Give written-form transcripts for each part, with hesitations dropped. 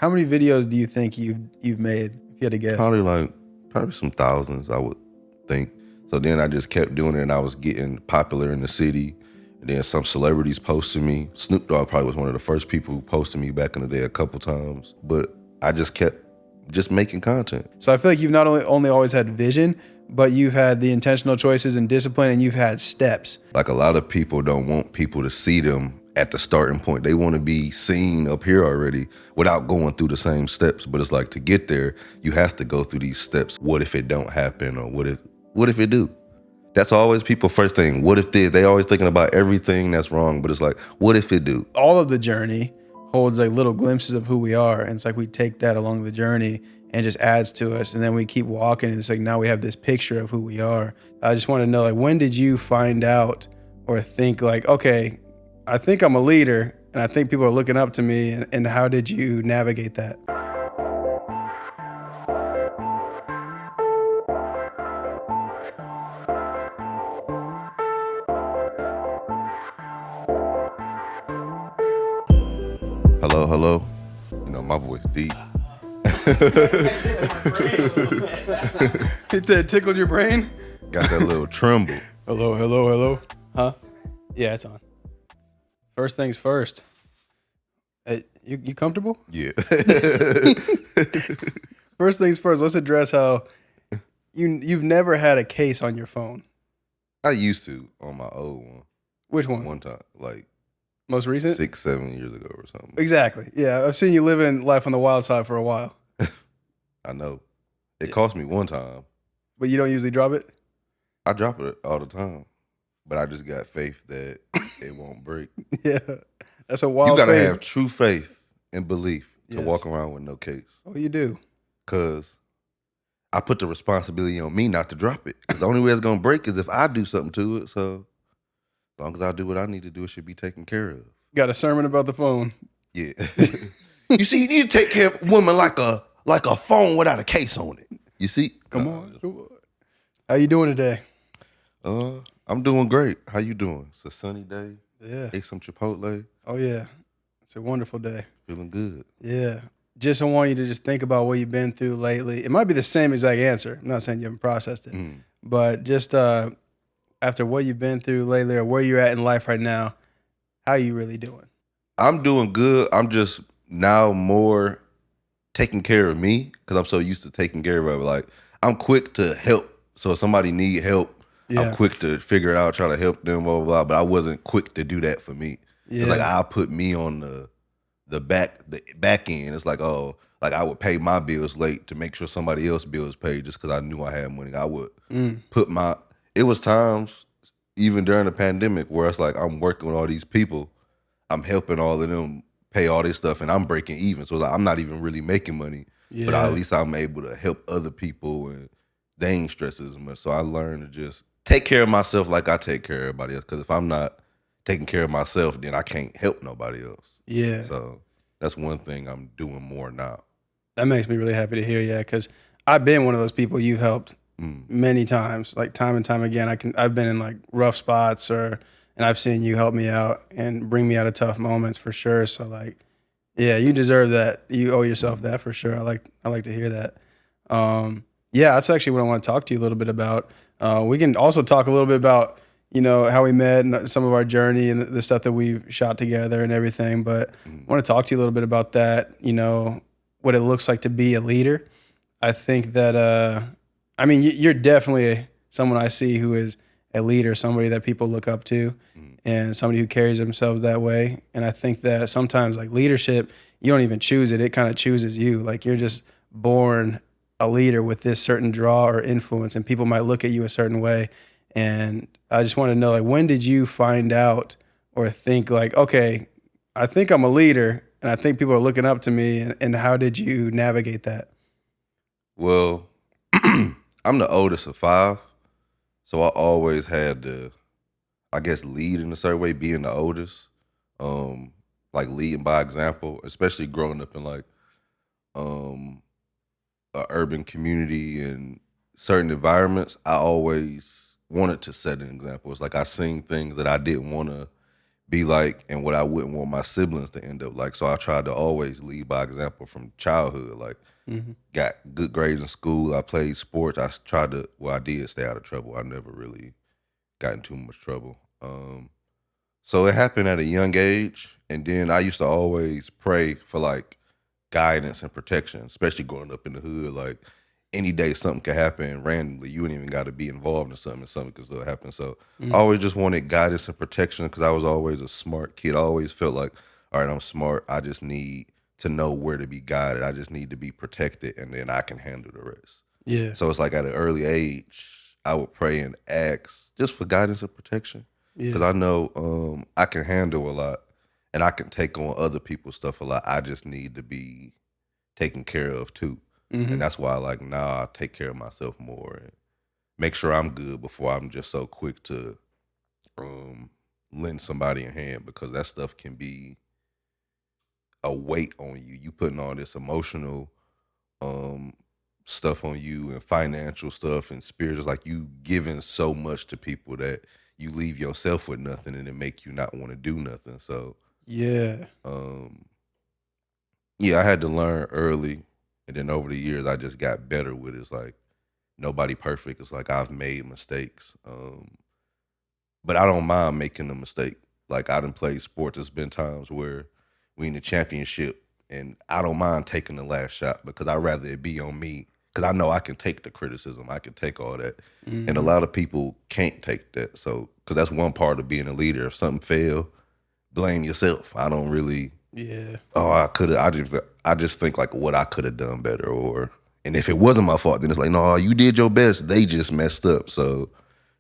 How many videos do you think you've made, if you had to guess? Probably some thousands, I would think. So then I just kept doing it, and I was getting popular in the city. And then some celebrities posted me. Snoop Dogg probably was one of the first people who posted me back in the day a couple times. But I just kept just making content. So I feel like you've not only always had vision, but you've had the intentional choices and discipline, and you've had steps. Like a lot of people don't want people to see them at the starting point. They want to be seen up here already without going through the same steps. But it's like, to get there, you have to go through these steps. What if it don't happen? Or what if it do? That's always people's first thing. What if this? They always thinking about everything that's wrong, but it's like, what if it do? All of the journey holds like little glimpses of who we are. And it's like we take that along the journey and just adds to us. And then we keep walking, and it's like now we have this picture of who we are. I just want to know, like, when did you find out or think like, okay, I think I'm a leader and I think people are looking up to me, and how did you navigate that? Hello. You know, my voice deep. It tickled your brain? Got that little tremble. Hello. Huh? Yeah, it's on. First things first. Hey, you comfortable? Yeah. First things first, let's address how you've never had a case on your phone. I used to on my old one. Which one? One time, like most recent? 6-7 years ago or something. Exactly. Yeah, I've seen you living life on the wild side for a while. I know. It cost me one time. But you don't usually drop it? I drop it all the time. But I just got faith that it won't break. Yeah. That's a wild You gotta faith. have true faith and belief to Yes. walk around with no case. Oh, you do? Because I put the responsibility on me not to drop it. Because the only way it's gonna break is if I do something to it. So as long as I do what I need to do, it should be taken care of. Got a sermon about the phone. Yeah. You see, you need to take care of women like a phone without a case on it. You see? Come on. How you doing today? I'm doing great. How you doing? It's a sunny day. Yeah. Ate some Chipotle. Oh, yeah. It's a wonderful day. Feeling good. Yeah. Just I want you to just think about what you've been through lately. It might be the same exact answer. I'm not saying you haven't processed it. But just after what you've been through lately, or where you're at in life right now, how are you really doing? I'm doing good. I'm just now more taking care of me because I'm so used to taking care of it. Like, I'm quick to help. So if somebody need help, I'm quick to figure it out, try to help them, blah, blah, blah. But I wasn't quick to do that for me. It's like I put me on the back end. It's like, oh, like I would pay my bills late to make sure somebody else's bills paid just because I knew I had money. I would it was times, even during the pandemic, where it's like I'm working with all these people. I'm helping all of them pay all this stuff, and I'm breaking even. So it's like I'm not even really making money, but at least I'm able to help other people, and they ain't stressing as much. So I learned to just take care of myself like I take care of everybody else. Because if I'm not taking care of myself, then I can't help nobody else. Yeah. So that's one thing I'm doing more now. That makes me really happy to hear, yeah, because I've been one of those people you've helped many times, like time and time again. I've been in like rough spots, and I've seen you help me out and bring me out of tough moments for sure. So like, yeah, you deserve that. You owe yourself that for sure. I like to hear that. Yeah, that's actually what I want to talk to you a little bit about. We can also talk a little bit about, you know, how we met and some of our journey and the stuff that we've shot together and everything. But I want to talk to you a little bit about that, you know, what it looks like to be a leader. I think that, I mean, you're definitely someone I see who is a leader, somebody that people look up to, and somebody who carries themselves that way. And I think that sometimes, like, leadership, you don't even choose it. It kind of chooses you. Like, you're just born a leader with this certain draw or influence, and people might look at you a certain way. And I just want to know, like, when did you find out or think like, okay, I think I'm a leader and I think people are looking up to me, and how did you navigate that? Well, I'm the oldest of 5, so I always had to, I guess, lead in a certain way, being the oldest, like leading by example, especially growing up in like an urban community and certain environments. I always wanted to set an example. It's like I seen things that I didn't want to be like and what I wouldn't want my siblings to end up like. So I tried to always lead by example from childhood. Like, got good grades in school. I played sports. I did stay out of trouble. I never really got in too much trouble. So it happened at a young age. And then I used to always pray for like guidance and protection, especially growing up in the hood. Like, any day something could happen randomly. You ain't even got to be involved in something, and something could still happen. So I always just wanted guidance and protection because I was always a smart kid. I always felt like, all right, I'm smart. I just need to know where to be guided. I just need to be protected, and then I can handle the rest. Yeah. So it's like at an early age, I would pray and ask just for guidance and protection because I know I can handle a lot and I can take on other people's stuff a lot. I just need to be taken care of too. And that's why, like, now I take care of myself more and make sure I'm good before I'm just so quick to lend somebody a hand, because that stuff can be a weight on you. You putting all this emotional stuff on you and financial stuff and spiritual, like you giving so much to people that you leave yourself with nothing, and it make you not want to do nothing. So Yeah. yeah, I had to learn early. And then over the years, I just got better with it. It's like nobody perfect. It's like I've made mistakes. But I don't mind making a mistake. Like, I done played sports. There's been times where we in the championship and I don't mind taking the last shot because I'd rather it be on me, because I know I can take the criticism. I can take all that. And a lot of people can't take that. So, because that's one part of being a leader. If something fail, blame yourself. I don't really... Yeah. Oh, I just think like what I could have done better, and if it wasn't my fault, then it's like, no, you did your best. They just messed up. So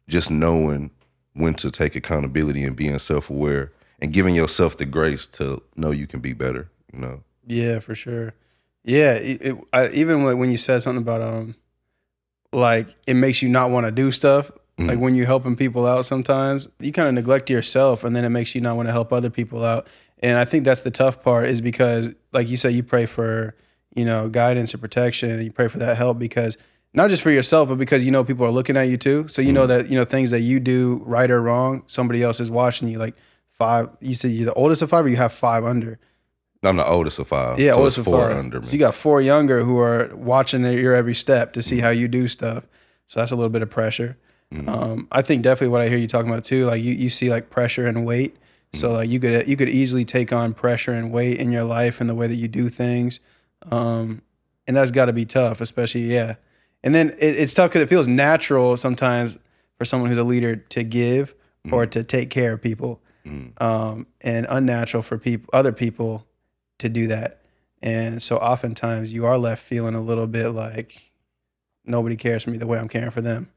just knowing when to take accountability and being self-aware and giving yourself the grace to know you can be better, you know? Yeah, for sure. Yeah. Even when you said something about, like, it makes you not want to do stuff. Like, when you're helping people out, sometimes you kind of neglect yourself, and then it makes you not want to help other people out. And I think that's the tough part, is because, like you said, you pray for, guidance and protection, and you pray for that help, because not just for yourself, but because people are looking at you too. So you know that things that you do right or wrong, somebody else is watching you. Like, five. You said you're the oldest of five, or you have five under? I'm the oldest of five. Yeah, so oldest it's of four five. under me. So you got four younger who are watching your every step to see how you do stuff. So that's a little bit of pressure. I think definitely what I hear you talking about too, like you see like pressure and weight. So like you could easily take on pressure and weight in your life and the way that you do things, and that's got to be tough, especially And then it's tough because it feels natural sometimes for someone who's a leader to give or to take care of people, and unnatural for other people to do that. And so oftentimes you are left feeling a little bit like nobody cares for me the way I'm caring for them.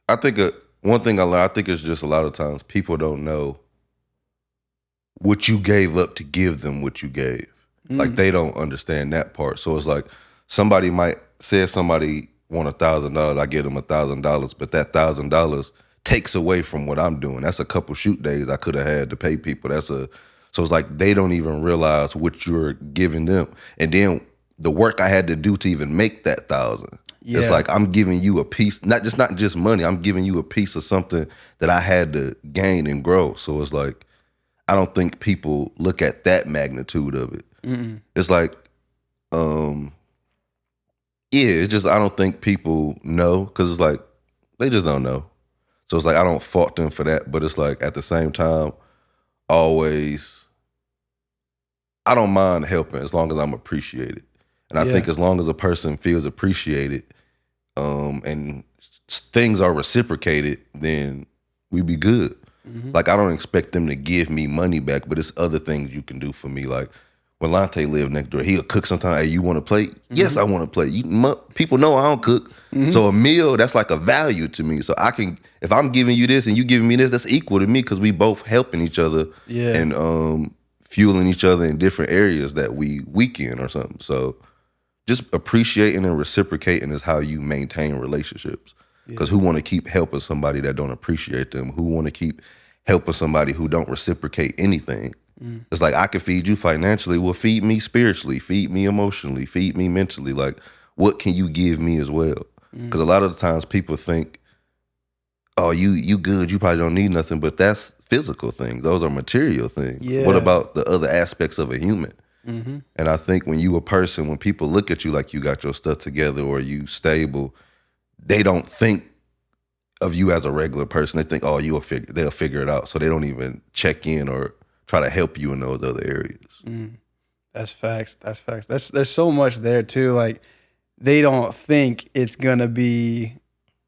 I think one thing I learned, I think it's just a lot of times people don't know what you gave up to give them what you gave. Like, they don't understand that part. So it's like somebody might say somebody want $1,000, I give them $1,000, but that $1,000 takes away from what I'm doing. That's a couple shoot days I could have had to pay people. So it's like they don't even realize what you're giving them. And then the work I had to do to even make that $1,000. Yeah. It's like I'm giving you a piece, not just money. I'm giving you a piece of something that I had to gain and grow. So it's like I don't think people look at that magnitude of it. It's like, it's just I don't think people know, because it's like they just don't know. So it's like I don't fault them for that, but it's like at the same time, always I don't mind helping as long as I'm appreciated. And I think as long as a person feels appreciated, and things are reciprocated, then we be good. Like, I don't expect them to give me money back, but it's other things you can do for me. Like, when Lante lived next door, he'll cook sometimes. Hey, you want to play? Yes, I want to play. People know I don't cook. So a meal, that's like a value to me. So I can, if I'm giving you this and you giving me this, that's equal to me, because we both helping each other and fueling each other in different areas that we weaken or something. So just appreciating and reciprocating is how you maintain relationships. Because who want to keep helping somebody that don't appreciate them? Who want to keep helping somebody who don't reciprocate anything? It's like, I can feed you financially. Well, feed me spiritually, feed me emotionally, feed me mentally. Like, what can you give me as well? Because a lot of the times people think, oh, you good, you probably don't need nothing. But that's physical things. Those are material things. Yeah. What about the other aspects of a human? Mm-hmm. And I think when you a person, when people look at you like you got your stuff together or you stable, they don't think of you as a regular person. They think, oh, they'll figure it out. So they don't even check in or try to help you in those other areas. Mm. That's facts. That's facts. There's so much there too. Like they don't think it's gonna be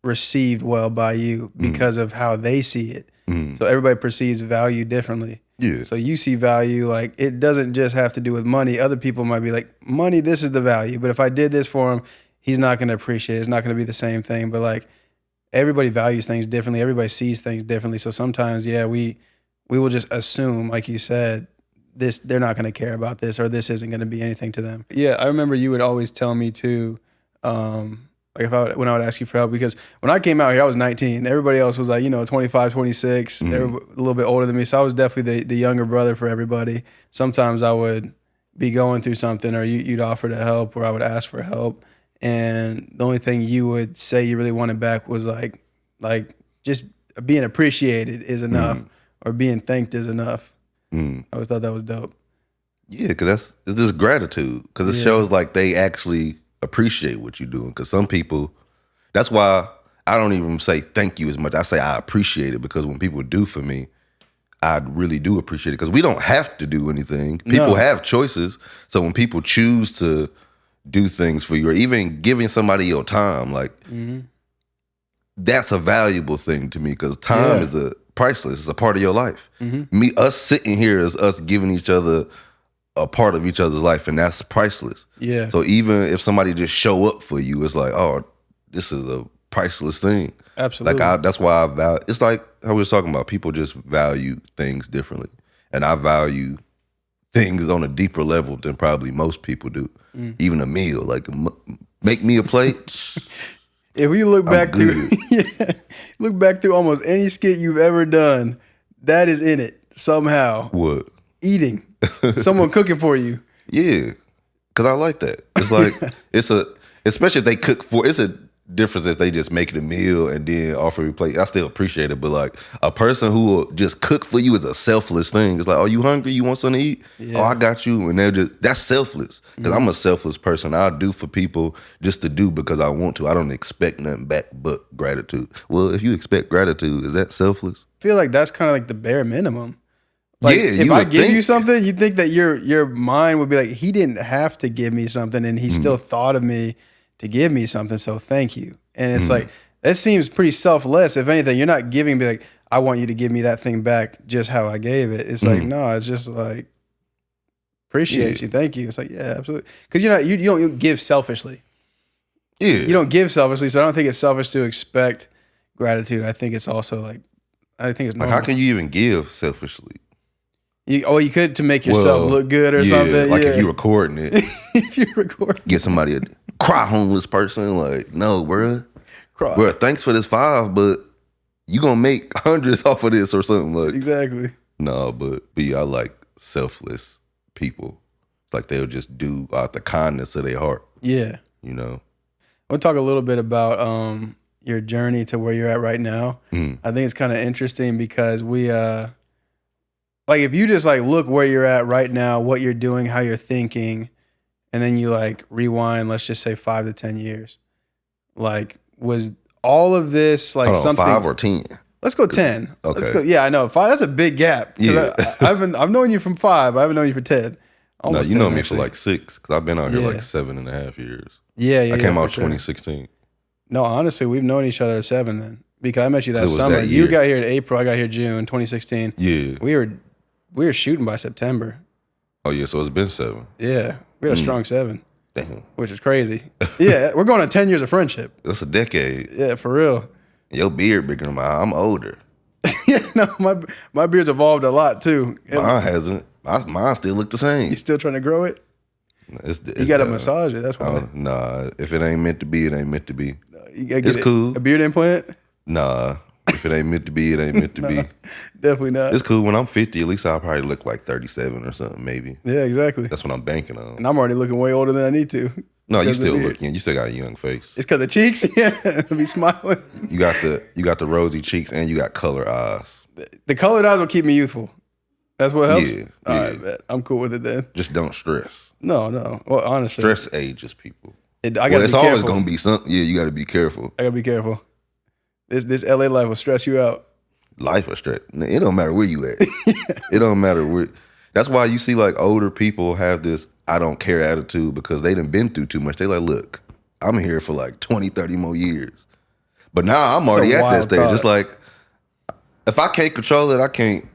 received well by you because of how they see it. So everybody perceives value differently. Yeah. So you see value, like it doesn't just have to do with money. Other people might be like, money, this is the value. But if I did this for him, he's not going to appreciate it. It's not going to be the same thing. But like everybody values things differently. Everybody sees things differently. So sometimes, yeah, we will just assume, like you said, they're not going to care about this or this isn't going to be anything to them. Yeah, I remember you would always tell me too, like when I would ask you for help, because when I came out here, I was 19. Everybody else was like, 25, 26. They were a little bit older than me. So I was definitely the younger brother for everybody. Sometimes I would be going through something or you'd offer to help or I would ask for help. And the only thing you would say you really wanted back was like just being appreciated is enough or being thanked is enough. I always thought that was dope. Yeah, because it's just gratitude. Because it shows like they actually appreciate what you're doing. Because some people, that's why I don't even say thank you as much. I say I appreciate it, because when people do for me, I really do appreciate it. Because we don't have to do anything. People have choices. So when people choose to do things for you, or even giving somebody your time, like that's a valuable thing to me, because time is priceless. It's a part of your life. Us sitting here is us giving each other a part of each other's life, and that's priceless. Yeah. So even if somebody just show up for you, it's like, oh, this is a priceless thing. Absolutely. Like that's why I value. It's like how we was talking about. People just value things differently, and I value things on a deeper level than probably most people do. Even a meal, like make me a plate. If you look back look back through almost any skit you've ever done, that is in it somehow. What? Eating. Someone cooking for you. Yeah, because I like that. It's like especially if they cook for. It's a difference if they just make it a meal and then offer you a plate. I still appreciate it, but like a person who will just cook for you is a selfless thing. It's like, oh, you hungry? You want something to eat? Yeah. Oh, I got you. And that's selfless, because I'm a selfless person. I'll do for people just to do because I want to. I don't expect nothing back but gratitude. Well, if you expect gratitude, is that selfless? I feel like that's kind of like the bare minimum. Like, if I give you something, you think that your mind would be like, he didn't have to give me something, and he still thought of me to give me something, so thank you. And it's like, that seems pretty selfless. If anything, you're not giving me like, I want you to give me that thing back just how I gave it. It's like, no, it's just like, appreciate you, thank you. It's like, yeah, absolutely. Because you don't give selfishly. Yeah. You don't give selfishly, so I don't think it's selfish to expect gratitude. I think it's also like, I think it's normal. Like, how can you even give selfishly? You could to make yourself look good or something. Like if you're recording it. If you're recording. Get somebody, a cry homeless person, like, no, bruh. Bruh, thanks for this 5, but you gonna make hundreds off of this or something. Like, exactly. No, but I like selfless people. It's like they'll just do out the kindness of their heart. Yeah. You know? We'll talk a little bit about your journey to where you're at right now. I think it's kind of interesting because we like if you just like look where you're at right now, what you're doing, how you're thinking, and then you like rewind, let's just say 5 to 10 years. Like, was all of this like something 5 or 10? Let's go 10. Okay. Let's go, yeah, I know. 5, that's a big gap. Yeah. I've known you from 5. I haven't known you for 10. No, you know me for like 6, because I've been out here like 7.5 years. Yeah. I came out 2016. No, honestly, we've known each other at 7 then. Because I met you that summer. You got here in April, I got here June 2016. Yeah. We were shooting by September. Oh yeah, so it's been 7. Yeah. We had a strong 7. Damn. Which is crazy. Yeah, we're going on 10 years of friendship. That's a decade. Yeah, for real. Your beard bigger than mine. I'm older. Yeah, no, my beard's evolved a lot too. Mine hasn't. Mine still look the same. You still trying to grow it? You got to massage it. That's why. Nah, if it ain't meant to be, it ain't meant to be. It's cool. A beard implant? Nah, if it ain't meant to be, it ain't meant to be. Definitely not. It's cool. When I'm 50, at least I'll probably look like 37 or something, maybe. Yeah, exactly. That's what I'm banking on. And I'm already looking way older than I need to. No, you still looking. You still got a young face. It's because the cheeks. Yeah, be smiling. You got the rosy cheeks and you got color eyes. The colored eyes will keep me youthful. That's what helps? Yeah. All right, man. I'm cool with it then. Just don't stress. No. Well, honestly. Stress ages people. I gotta be it's careful. always going to be something. Yeah, you got to be careful. I got to be careful. This LA life will stress you out. Life will stress. It don't matter where you at. It don't matter where. That's why you see like older people have this I don't care attitude because they done been through too much. They like, look, I'm here for like 20, 30 more years. But now I'm already at that stage. It's like, if I can't control it, I can't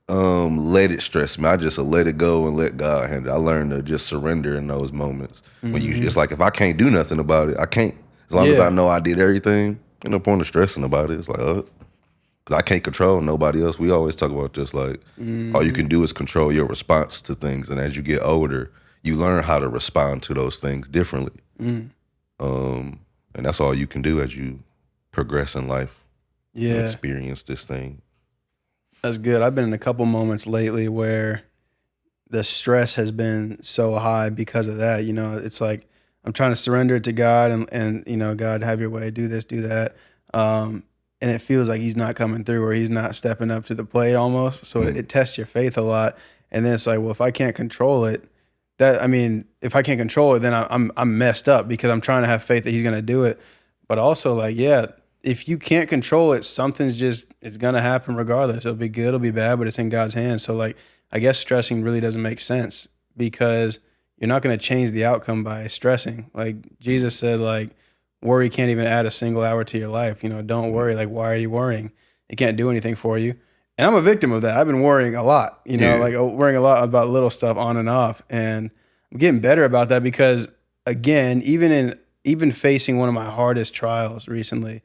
let it stress me. I just let it go and let God handle it. I learned to just surrender in those moments. When you, it's like, if I can't do nothing about it, I can't. As long as I know I did everything, ain't no point in stressing about it. It's like, because I can't control nobody else. We always talk about this, like, all you can do is control your response to things. And as you get older, you learn how to respond to those things differently. And that's all you can do as you progress in life. Yeah. And experience this thing. That's good. I've been in a couple moments lately where the stress has been so high because of that. You know, it's like I'm trying to surrender it to God and you know, God, have your way, do this, do that. And it feels like he's not coming through or he's not stepping up to the plate almost. So it tests your faith a lot. And then it's like, well, if I can't control it, if I can't control it, then I'm messed up because I'm trying to have faith that he's going to do it. But also like, yeah, if you can't control it, it's going to happen regardless. It'll be good, it'll be bad, but it's in God's hands. So like, I guess stressing really doesn't make sense because you're not going to change the outcome by stressing. Like Jesus said, like, worry can't even add a single hour to your life. You know, don't worry. Like, why are you worrying? It can't do anything for you. And I'm a victim of that. I've been worrying a lot, you know, like worrying a lot about little stuff on and off. And I'm getting better about that because, again, even facing one of my hardest trials recently,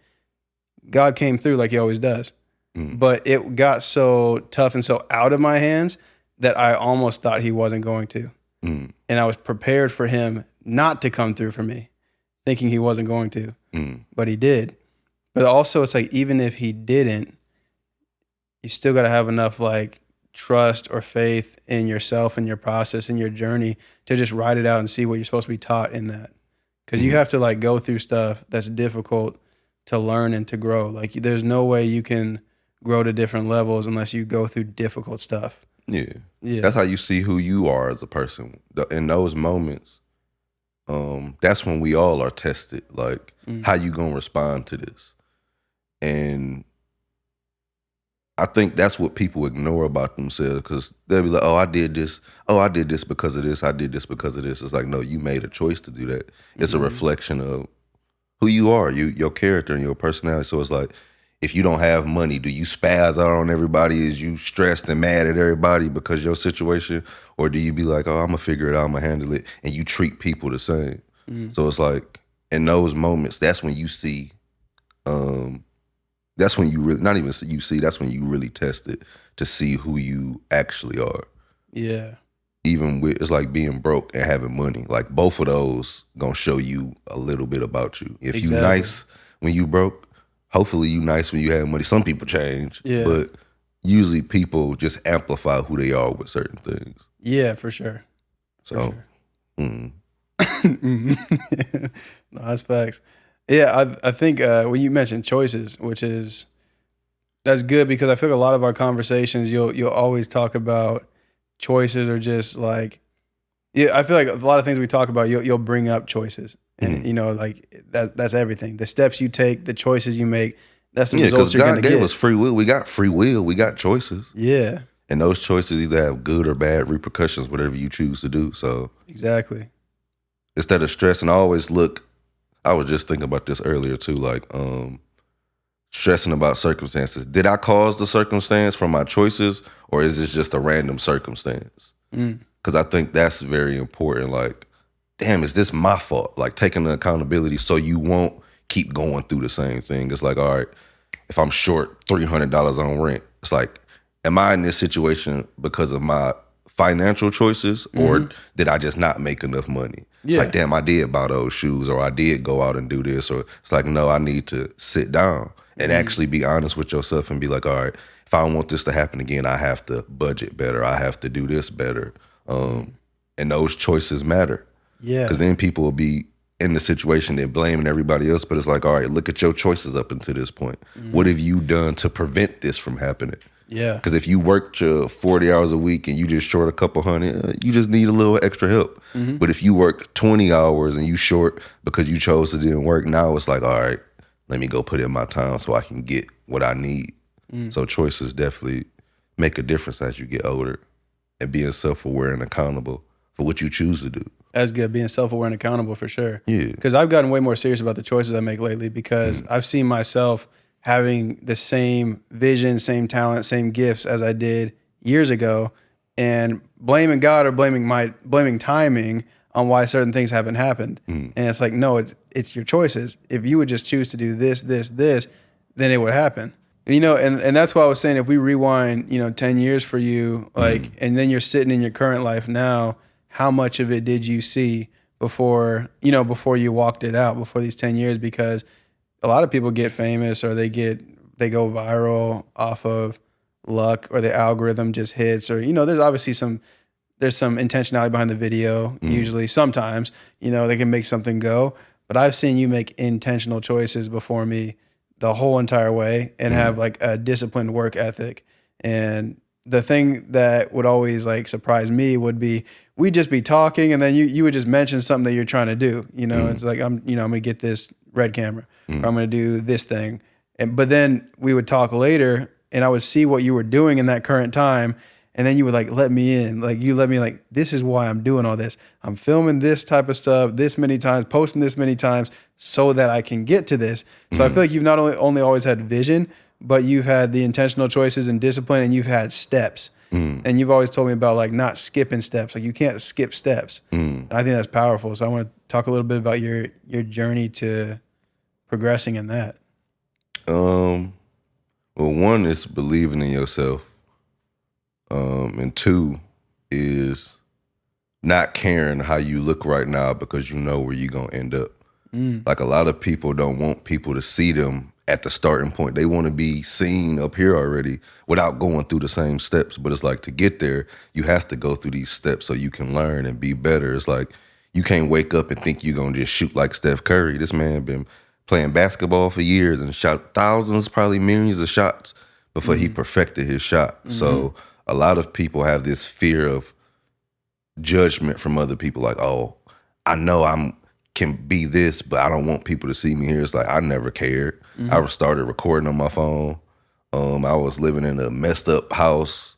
God came through like he always does. But it got so tough and so out of my hands that I almost thought he wasn't going to. And I was prepared for him not to come through for me, thinking he wasn't going to, but he did. But also it's like, even if he didn't, you still got to have enough like trust or faith in yourself and your process and your journey to just ride it out and see what you're supposed to be taught in that. Because you have to like go through stuff that's difficult to learn and to grow. Like there's no way you can grow to different levels unless you go through difficult stuff. Yeah. That's how you see who you are as a person. In those moments, that's when we all are tested. Like, how you gonna respond to this? And I think that's what people ignore about themselves because they'll be like, oh, I did this. Oh, I did this because of this. I did this because of this. It's like, no, you made a choice to do that. It's a reflection of who you are, your character and your personality. So it's like, if you don't have money, do you spaz out on everybody? Is you stressed and mad at everybody because of your situation? Or do you be like, oh, I'm going to figure it out, I'm going to handle it, and you treat people the same? So it's like, in those moments, that's when you see, that's when you really, not even you see, that's when you really test it to see who you actually are. Yeah. Even with, it's like being broke and having money. Like both of those gonna show you a little bit about you. If you nice when you broke, hopefully you nice when you have money. Some people change, but usually people just amplify who they are with certain things. Yeah, for sure. No, that's facts. Yeah, I think when you mentioned choices, that's good because I feel like a lot of our conversations, you'll always talk about choices or just like, I feel like a lot of things we talk about, you'll bring up choices, and you know, like that's everything. The steps you take, the choices you make, that's the results you're going to get. God gave us free will. We got free will. We got choices. Yeah, and those choices either have good or bad repercussions, whatever you choose to do. So exactly. Instead of stressing, I always look. I was just thinking about this earlier too, like stressing about circumstances. Did I cause the circumstance from my choices, or is this just a random circumstance? Because I think that's very important. Like, damn, is this my fault? Like taking the accountability so you won't keep going through the same thing. It's like, all right, if I'm short $300 on rent, it's like, am I in this situation because of my financial choices, or did I just not make enough money? It's like, damn, I did buy those shoes, or I did go out and do this, or it's like, no, I need to sit down and actually be honest with yourself and be like, all right, if I don't want this to happen again, I have to budget better. I have to do this better. And those choices matter. Yeah. Because then people will be in the situation than blaming everybody else. But it's like, all right, look at your choices up until this point. What have you done to prevent this from happening? Yeah. Because if you worked your 40 hours a week and you just short a couple hundred, you just need a little extra help. But if you worked 20 hours and you short because you chose to didn't work, now it's like, all right, let me go put in my time so I can get what I need. So choices definitely make a difference as you get older, and being self-aware and accountable for what you choose to do. That's good, being self-aware and accountable for sure. Yeah. Because I've gotten way more serious about the choices I make lately, because I've seen myself having the same vision, same talent, same gifts as I did years ago, and blaming God or blaming timing on why certain things haven't happened. And it's like, no, it's your choices. If you would just choose to do this, then it would happen. You know, and that's why I was saying, if we rewind, 10 years for you, like, and then you're sitting in your current life now, how much of it did you see before you walked it out, before these 10 years? Because a lot of people get famous, or they go viral off of luck, or the algorithm just hits, or, there's obviously some intentionality behind the video. Usually, sometimes, they can make something go, but I've seen you make intentional choices before me the whole entire way, and have like a disciplined work ethic. And the thing that would always like surprise me would be, we'd just be talking, and then you would just mention something that you're trying to do. It's like, I'm gonna get this red camera, or I'm gonna do this thing. But then we would talk later, and I would see what you were doing in that current time. And then you would like let me in, like you let me, like, this is why I'm doing all this. I'm filming this type of stuff this many times, posting this many times, so that I can get to this. So I feel like you've not only always had vision, but you've had the intentional choices and discipline, and you've had steps. And you've always told me about like not skipping steps. Like, you can't skip steps. And I think that's powerful. So I want to talk a little bit about your journey to progressing in that. Well, one is believing in yourself. And two is not caring how you look right now, because you know where you're going to end up. Like, a lot of people don't want people to see them at the starting point. They want to be seen up here already without going through the same steps. But it's like, to get there, you have to go through these steps so you can learn and be better. It's like, you can't wake up and think you're going to just shoot like Steph Curry. This man been playing basketball for years and shot thousands, probably millions of shots before he perfected his shot. So a lot of people have this fear of judgment from other people. Like, oh, I know can be this, but I don't want people to see me here. It's like, I never cared. I started recording on my phone. I was living in a messed up house,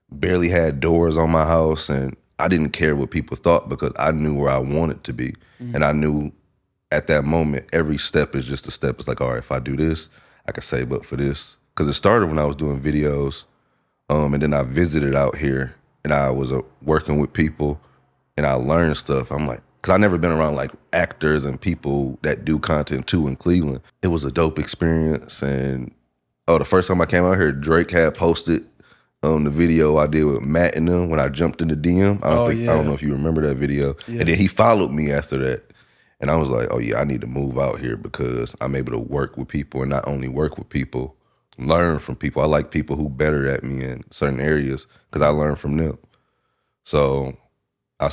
barely had doors on my house, and I didn't care what people thought, because I knew where I wanted to be. And I knew at that moment, every step is just a step. It's like, all right, if I do this, I can save up for this. Because it started when I was doing videos. And then I visited out here, and I was working with people, and I learned stuff. I'm like, because I never been around like actors and people that do content too in Cleveland. It was a dope experience. And the first time I came out here, Drake had posted the video I did with Matt and them when I jumped in the DM. I don't know if you remember that video. Yeah. And then he followed me after that. And I was like, oh yeah, I need to move out here, because I'm able to work with people, and not only work with people, learn from people. I like people who better at me in certain areas, because I learn from them. So I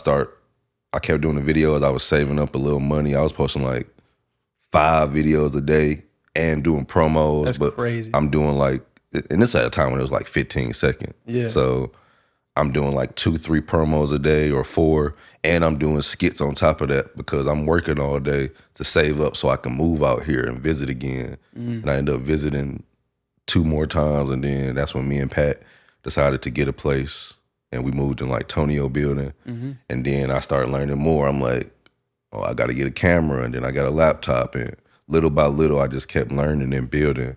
kept doing the videos. I was saving up a little money. I was posting like 5 videos a day and doing promos. That's crazy. I'm doing like, and this at a time when it was like 15 seconds. Yeah. So I'm doing like 2-3 promos a day, or 4, and I'm doing skits on top of that, because I'm working all day to save up so I can move out here and visit again. And I end up visiting 2 more times, and then that's when me and Pat decided to get a place, and we moved in like Tonio building. And then I started learning more. I'm like, oh, I got to get a camera, and then I got a laptop, and little by little I just kept learning and building,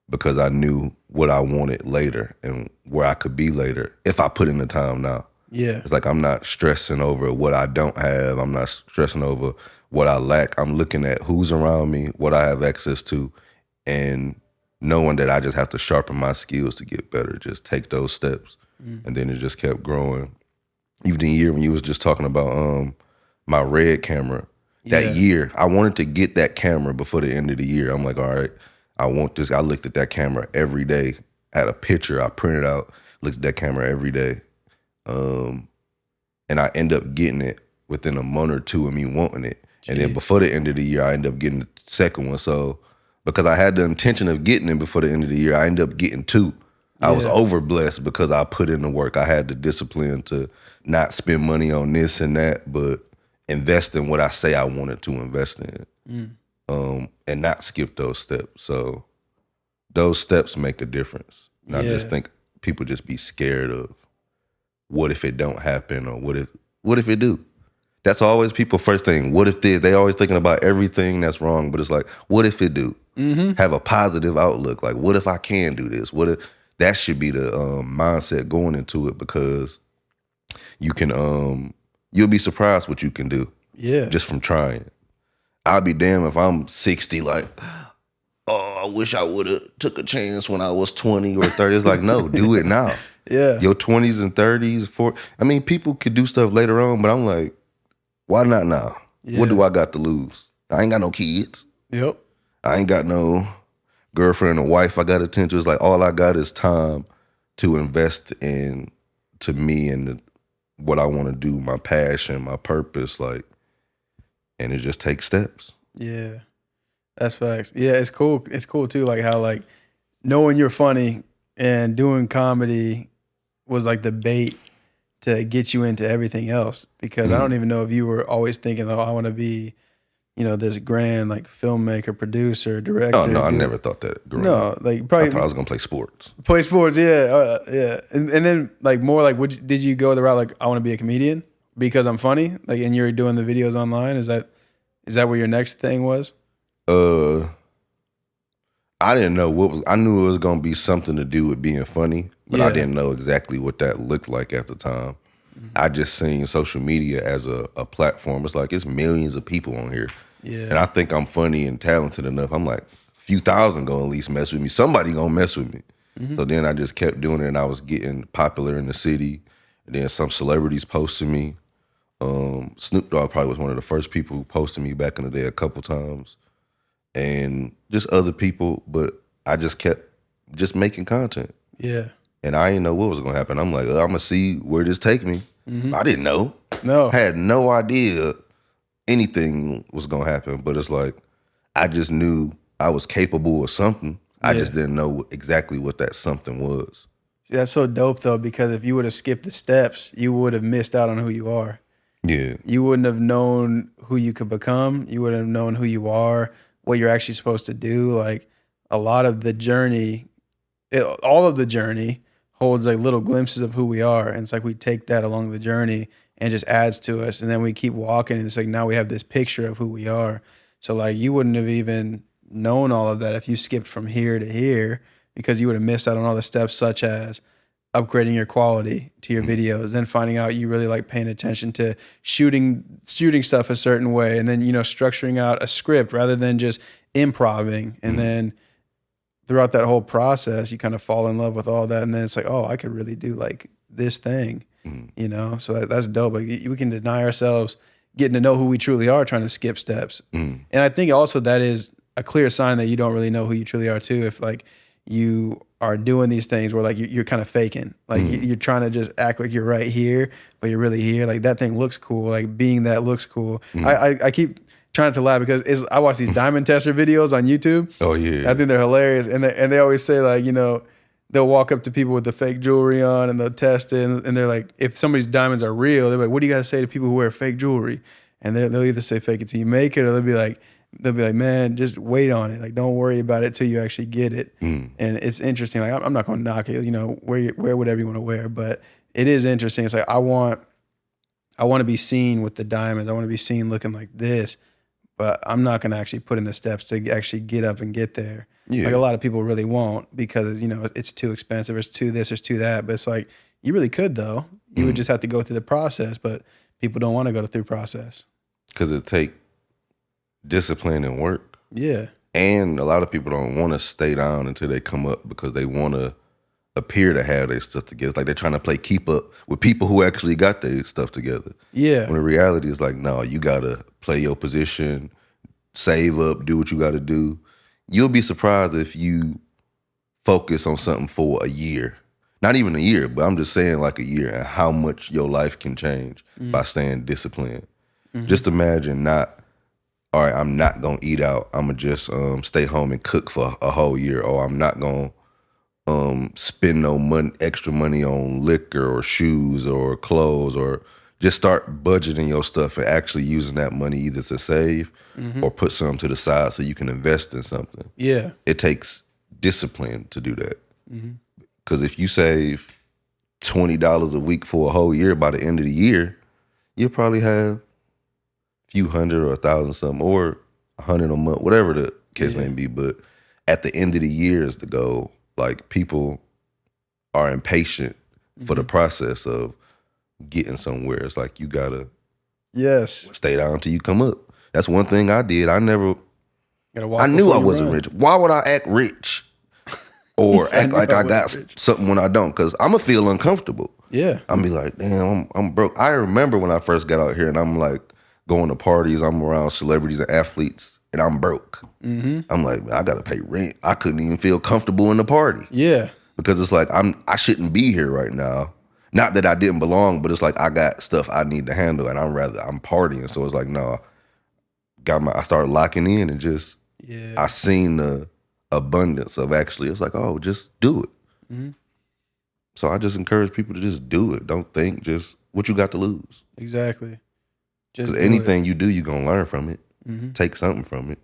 because I knew what I wanted later and where I could be later if I put in the time now. Yeah. It's like, I'm not stressing over what I don't have. I'm not stressing over what I lack. I'm looking at who's around me, what I have access to, and knowing that I just have to sharpen my skills to get better, just take those steps. And then it just kept growing. Even the year when you was just talking about my red camera, that year, I wanted to get that camera before the end of the year. I'm like, all right, I want this. I looked at that camera every day, had a picture I printed out, looked at that camera every day. And I end up getting it within a month or two of me wanting it. And then before the end of the year, I ended up getting the second one. So because I had the intention of getting it before the end of the year, I ended up getting two. I was over blessed because I put in the work. I had the discipline to not spend money on this and that, but invest in what I say I wanted to invest in, and not skip those steps. So those steps make a difference. And I just think people just be scared of what if it don't happen, or what if it do? That's always people's first thing. What if this? They always thinking about everything that's wrong, but it's like, what if it do? Have a positive outlook. Like, what if I can do this? What if that should be the mindset going into it, because you can you'll be surprised what you can do. Yeah. Just from trying. I'll be damned if I'm 60, like, oh, I wish I would have took a chance when I was 20 or 30. It's like, no, do it now. Yeah. Your 20s and 30s, 40. I mean, people could do stuff later on, but I'm like, why not now? Yeah. What do I got to lose? I ain't got no kids. Yep. I ain't got no girlfriend or wife I got to attend to. It's like, all I got is time to invest in to me and what I want to do, my passion, my purpose, like, and it just takes steps. Yeah. That's facts. Yeah, it's cool. It's cool too, like how like knowing you're funny and doing comedy was like the bait to get you into everything else. Because I don't even know if you were always thinking, oh, I want to be, you know, this grand like filmmaker, producer, director. Oh no, I never thought that. No, like probably I thought I was gonna play sports. Play sports, yeah, yeah. And then like more like, did you go the route like I want to be a comedian because I'm funny? Like, and you're doing the videos online. Is that what your next thing was? I didn't know what was. I knew it was gonna be something to do with being funny, but I didn't know exactly what that looked like at the time. I just seen social media as a platform. It's like it's millions of people on here, and I think I'm funny and talented enough. I'm like, a few thousand gonna at least mess with me. Somebody gonna mess with me. So then I just kept doing it, and I was getting popular in the city. And then some celebrities posted me. Snoop Dogg probably was one of the first people who posted me back in the day a couple times. And just other people, but I just kept just making content. Yeah. And I didn't know what was gonna happen. I'm like, I'm gonna see where this take me. I didn't know. No. I had no idea anything was gonna happen, but it's like, I just knew I was capable of something. I just didn't know exactly what that something was. See, that's so dope though, because if you would have skipped the steps, you would have missed out on who you are. Yeah. You wouldn't have known who you could become. You wouldn't have known who you are, what you're actually supposed to do. Like a lot of the journey, all of the journey holds like little glimpses of who we are. And it's like we take that along the journey and just adds to us. And then we keep walking and it's like now we have this picture of who we are. So like you wouldn't have even known all of that if you skipped from here to here, because you would have missed out on all the steps such as upgrading your quality to your videos, then finding out you really like paying attention to shooting stuff a certain way, and then, you know, structuring out a script rather than just improvising. And then throughout that whole process, you kind of fall in love with all that. And then it's like, oh, I could really do like this thing, you know? So that's dope. Like we can deny ourselves getting to know who we truly are, trying to skip steps. And I think also that is a clear sign that you don't really know who you truly are too. If like you are doing these things where like you're kind of faking, like you're trying to just act like you're right here, but you're really here. Like that thing looks cool. Like being that looks cool. I keep trying to laugh because I watch these diamond tester videos on YouTube. Oh yeah. I think they're hilarious. And they always say like, you know, they'll walk up to people with the fake jewelry on and they'll test it. And they're like, if somebody's diamonds are real, they're like, what do you got to say to people who wear fake jewelry? And they'll either say fake it till you make it, or they'll be like, man, just wait on it. Like, don't worry about it till you actually get it. And it's interesting. Like, I'm not going to knock it. You know, wear whatever you want to wear, but it is interesting. It's like I want to be seen with the diamonds. I want to be seen looking like this, but I'm not going to actually put in the steps to actually get up and get there. Yeah. Like a lot of people really won't, because, you know, it's too expensive. It's too this, it's too that. But it's like you really could though. You would just have to go through the process, but people don't want to go through the process because it take discipline and work. Yeah. And a lot of people don't want to stay down until they come up because they want to appear to have their stuff together. It's like they're trying to play keep up with people who actually got their stuff together. Yeah. When the reality is like, no, you got to play your position, save up, do what you got to do. You'll be surprised if you focus on something for a year. Not even a year, but I'm just saying like a year, and how much your life can change by staying disciplined. Just imagine not all right, I'm not gonna eat out. I'm gonna just stay home and cook for a whole year, or I'm not gonna spend no money, extra money on liquor or shoes or clothes, or just start budgeting your stuff and actually using that money either to save or put some to the side so you can invest in something. Yeah. It takes discipline to do that. Because if you save $20 a week for a whole year, by the end of the year, you'll probably have a few hundred or 1,000 something, or 100 a month, whatever the case may be. But at the end of the year is the goal. Like, people are impatient for the process of getting somewhere. It's like you gotta stay down until you come up. That's one thing I did. I knew I wasn't rich. Why would I act rich or act like I got something when I don't? Because I'm gonna feel uncomfortable. Yeah, I'm be like, damn, I'm broke. I remember when I first got out here and I'm like going to parties. I'm around celebrities and athletes, and I'm broke. I'm like, I gotta pay rent. I couldn't even feel comfortable in the party. Yeah, because it's like I shouldn't be here right now. Not that I didn't belong, but it's like I got stuff I need to handle, and I'm partying. So it's like, no, I started locking in, and just I seen the abundance of actually. It's like, oh, just do it. So I just encourage people to just do it. Don't think, just what you got to lose. Exactly. Because anything you do, you're gonna learn from it. Take something from it.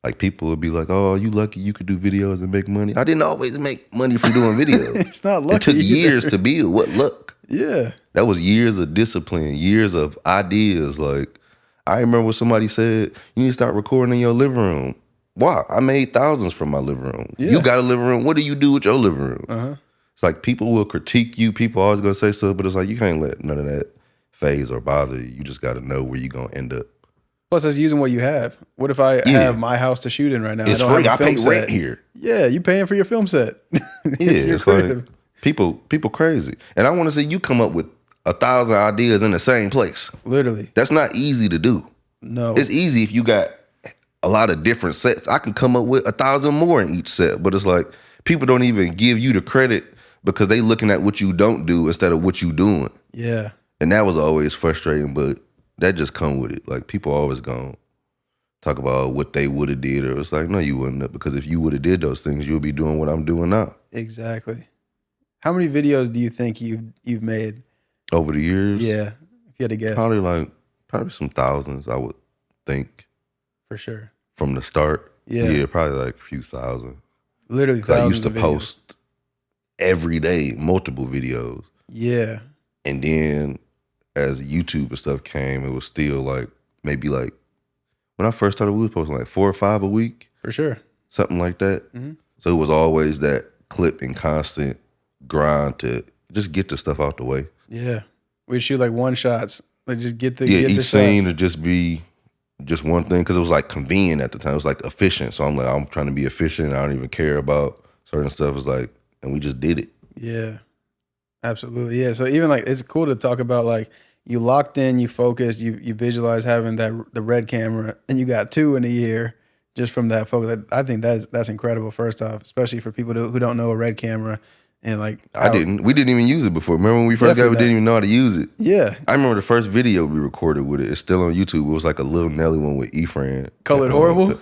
Like, people would be like, oh, you lucky you could do videos and make money. I didn't always make money from doing videos. It's not lucky. It took years to build. What luck? Yeah. That was years of discipline, years of ideas. Like, I remember what somebody said, you need to start recording in your living room. Why? I made thousands from my living room. Yeah. You got a living room. What do you do with your living room? It's like, people will critique you. People always going to say stuff, but it's like, you can't let none of that phase or bother you. You just got to know where you're going to end up. Plus, that's using what you have. What if I have my house to shoot in right now? It's free. I pay rent here. Yeah, you paying for your film set. It's like, people crazy. And I want to see you come up with 1,000 ideas in the same place. Literally. That's not easy to do. No. It's easy if you got a lot of different sets. I can come up with 1,000 more in each set. But it's like, people don't even give you the credit because they looking at what you don't do instead of what you doing. Yeah. And that was always frustrating, but that just come with it. Like, people always gonna talk about what they would have did, or it's like, no, you wouldn't have, because if you would have did those things, you'll be doing what I'm doing now. Exactly. How many videos do you think you've made over the years? Yeah, if you had to guess. Probably some thousands, I would think. For sure. From the start. Yeah, probably like a few thousand. Literally thousands. I used to post every day, multiple videos. Yeah. And then as YouTube and stuff came, it was still like, maybe like, when I first started, we was posting like 4 or 5 a week. For sure. Something like that. So it was always that clip and constant grind to just get the stuff out the way. Yeah. We'd shoot like one shots. Like, just get the each scene to just be just one thing, because it was like convenient at the time. It was like efficient. So I'm like, I'm trying to be efficient. I don't even care about certain stuff. It's like, and we just did it. Yeah. Absolutely. Yeah. So even like, it's cool to talk about, like, you locked in, you focused, you visualize having the red camera, and you got 2 in a year just from that focus. I think that's incredible, first off, especially for people who don't know a red camera. And like, we didn't even use it before. Remember when we first got it, we didn't even know how to use it. Yeah. I remember the first video we recorded with it. It's still on YouTube. It was like a little Nelly one with Efrain. Colored horrible?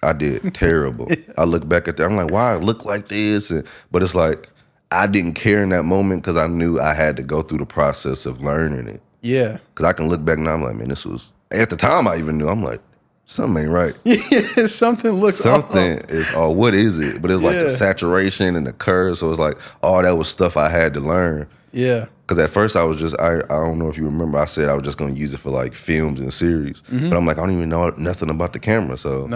I did. Terrible. I look back at that. I'm like, why I look like this? But it's like, I didn't care in that moment because I knew I had to go through the process of learning it. Yeah. Because I can look back now, I'm like, man, this was, at the time I even knew, I'm like, something ain't right. Yeah, something looks off. Is, what is it? But it's like the saturation and the curve. So it's like, that was stuff I had to learn. Yeah. Because at first I was just, I don't know if you remember, I said I was just going to use it for like films and series. But I'm like, I don't even know nothing about the camera. So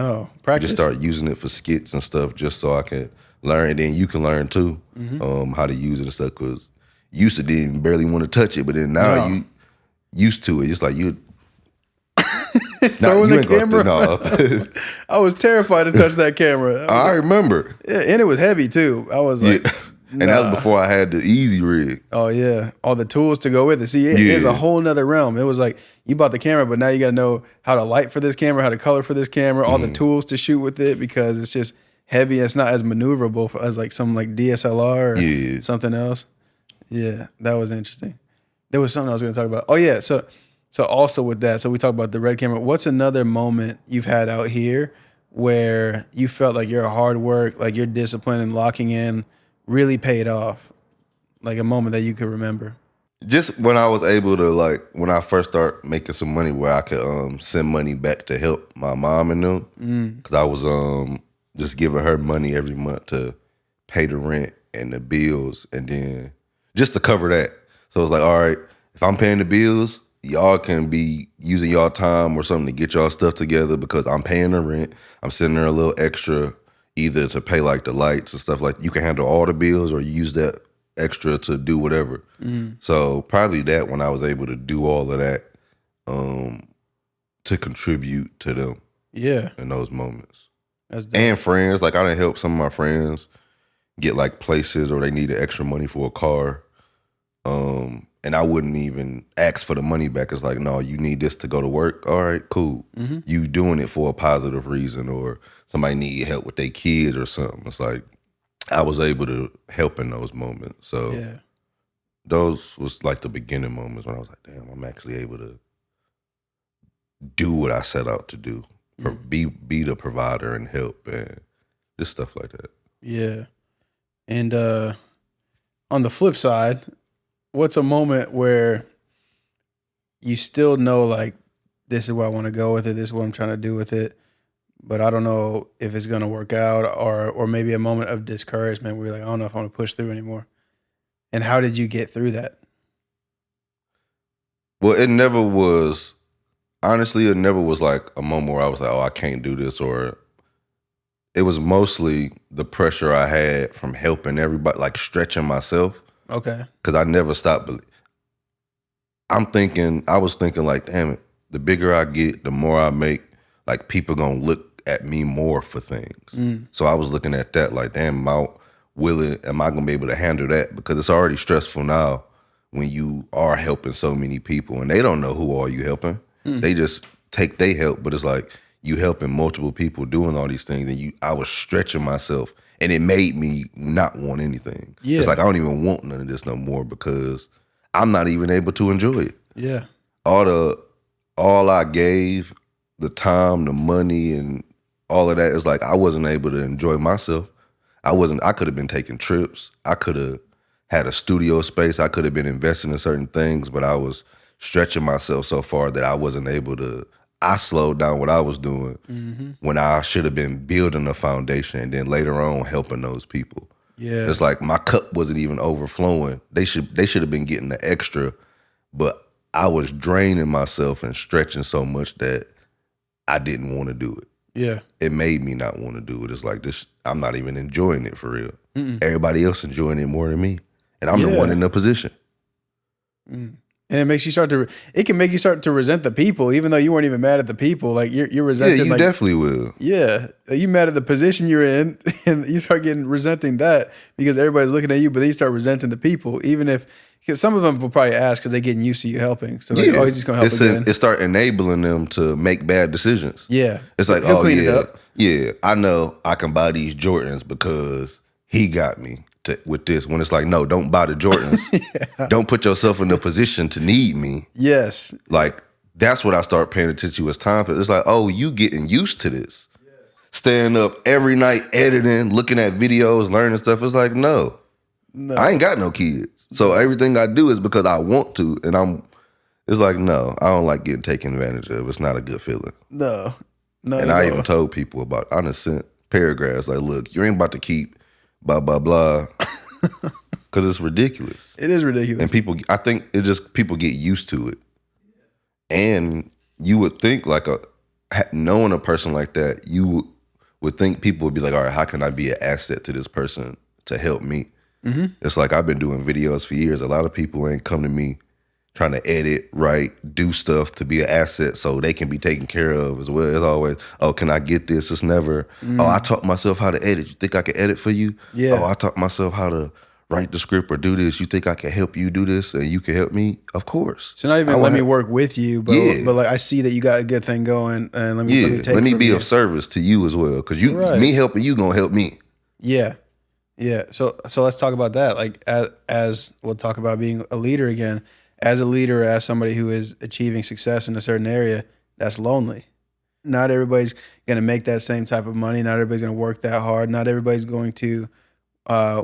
I just start using it for skits and stuff just so I can learn. And then you can learn too, how to use it and stuff. Because used to didn't barely want to touch it. But then now you used to it. It's like you throwing the camera. I was terrified to touch that camera. I remember. Yeah, and it was heavy too. I was like, and that was before I had the easy rig. Oh yeah, all the tools to go with it. See, it's a whole nother realm. It was like, you bought the camera, but now you got to know how to light for this camera, how to color for this camera, all the tools to shoot with it, because it's just heavy. It's not as maneuverable as like some like DSLR or something else. Yeah, that was interesting. There was something I was going to talk about. Oh yeah, so So also with that, so we talk about the red camera. What's another moment you've had out here where you felt like your hard work, like your discipline and locking in really paid off? Like a moment that you could remember. Just when I was able to, like, when I first started making some money where I could send money back to help my mom and them, because I was just giving her money every month to pay the rent and the bills, and then just to cover that. So it was like, all right, if I'm paying the bills, y'all can be using y'all time or something to get y'all stuff together because I'm paying the rent. I'm sending her a little extra either to pay like the lights and stuff like that. You can handle all the bills or you use that extra to do whatever. So probably that when I was able to do all of that to contribute to them in those moments. That's dope. And friends, like I done help some of my friends get like places or they needed extra money for a car. And I wouldn't even ask for the money back. It's like, no, you need this to go to work. All right, cool. You doing it for a positive reason or somebody need help with their kids or something. It's like I was able to help in those moments. So those was like the beginning moments when I was like, damn, I'm actually able to do what I set out to do. Be the provider and help and just stuff like that. Yeah. And on the flip side, what's a moment where you still know like this is where I want to go with it, this is what I'm trying to do with it, but I don't know if it's gonna work out, or maybe a moment of discouragement where you're like, I don't know if I'm gonna push through anymore. And how did you get through that? Well, it never was like a moment where I was like, oh, I can't do this, or it was mostly the pressure I had from helping everybody, like stretching myself. Okay. Because I never stopped. I was thinking like, damn it, the bigger I get, the more I make, like people gonna look at me more for things. So I was looking at that like, damn, am I gonna be able to handle that? Because it's already stressful now when you are helping so many people and they don't know who are you helping. They just take their help, but it's like you helping multiple people doing all these things, and I was stretching myself, and it made me not want anything. Yeah. It's like I don't even want none of this no more because I'm not even able to enjoy it. Yeah. All I gave, the time, the money, and all of that is like I wasn't able to enjoy myself. I could have been taking trips. I could have had a studio space. I could have been investing in certain things, but I was stretching myself so far that I wasn't able to. I slowed down what I was doing when I should have been building a foundation and then later on helping those people. Yeah. It's like my cup wasn't even overflowing. They should have been getting the extra, but I was draining myself and stretching so much that I didn't want to do it. Yeah. It made me not want to do it. It's like this, I'm not even enjoying it for real. Everybody else enjoying it more than me. And I'm the one in the position. And it makes you it can make you start to resent the people, even though you weren't even mad at the people. Like you're resenting. Yeah, you definitely will. Yeah. You mad at the position you're in and you start resenting that because everybody's looking at you, but then you start resenting the people, because some of them will probably ask because they're getting used to you helping. So like, oh, he's just going to help again. It start enabling them to make bad decisions. Yeah. It's like, he'll clean it up. Yeah, I know I can buy these Jordans because he got me with this. When it's like, no, don't buy the Jordans. Don't put yourself in a position to need me. Yes. Like, that's what I start paying attention to as time. It's like, oh, you getting used to this. Yes. Staying up every night, editing, looking at videos, learning stuff. It's like, no, I ain't got no kids. So everything I do is because I want to. And it's like, no, I don't like getting taken advantage of. It's not a good feeling. No. And I even told people I done sent paragraphs like, look, you ain't about to keep blah, blah, blah. Because it's ridiculous. It is ridiculous. And I think people get used to it. And you would think knowing a person like that, you would think people would be like, all right, how can I be an asset to this person to help me? It's like I've been doing videos for years. A lot of people ain't come to me trying to edit, write, do stuff to be an asset so they can be taken care of as well. It's always, oh, can I get this? It's never, oh, I taught myself how to edit. You think I can edit for you? Yeah. Oh, I taught myself how to write the script or do this. You think I can help you do this and you can help me? Of course. So not even let me work with you, but like I see that you got a good thing going and let me be of service to you as well. Because me helping you gonna help me. Yeah. Yeah. So let's talk about that. Like as we'll talk about being a leader again. as a leader, as somebody who is achieving success in a certain area, that's lonely. Not everybody's going to make that same type of money. Not everybody's going to work that hard. Not everybody's going to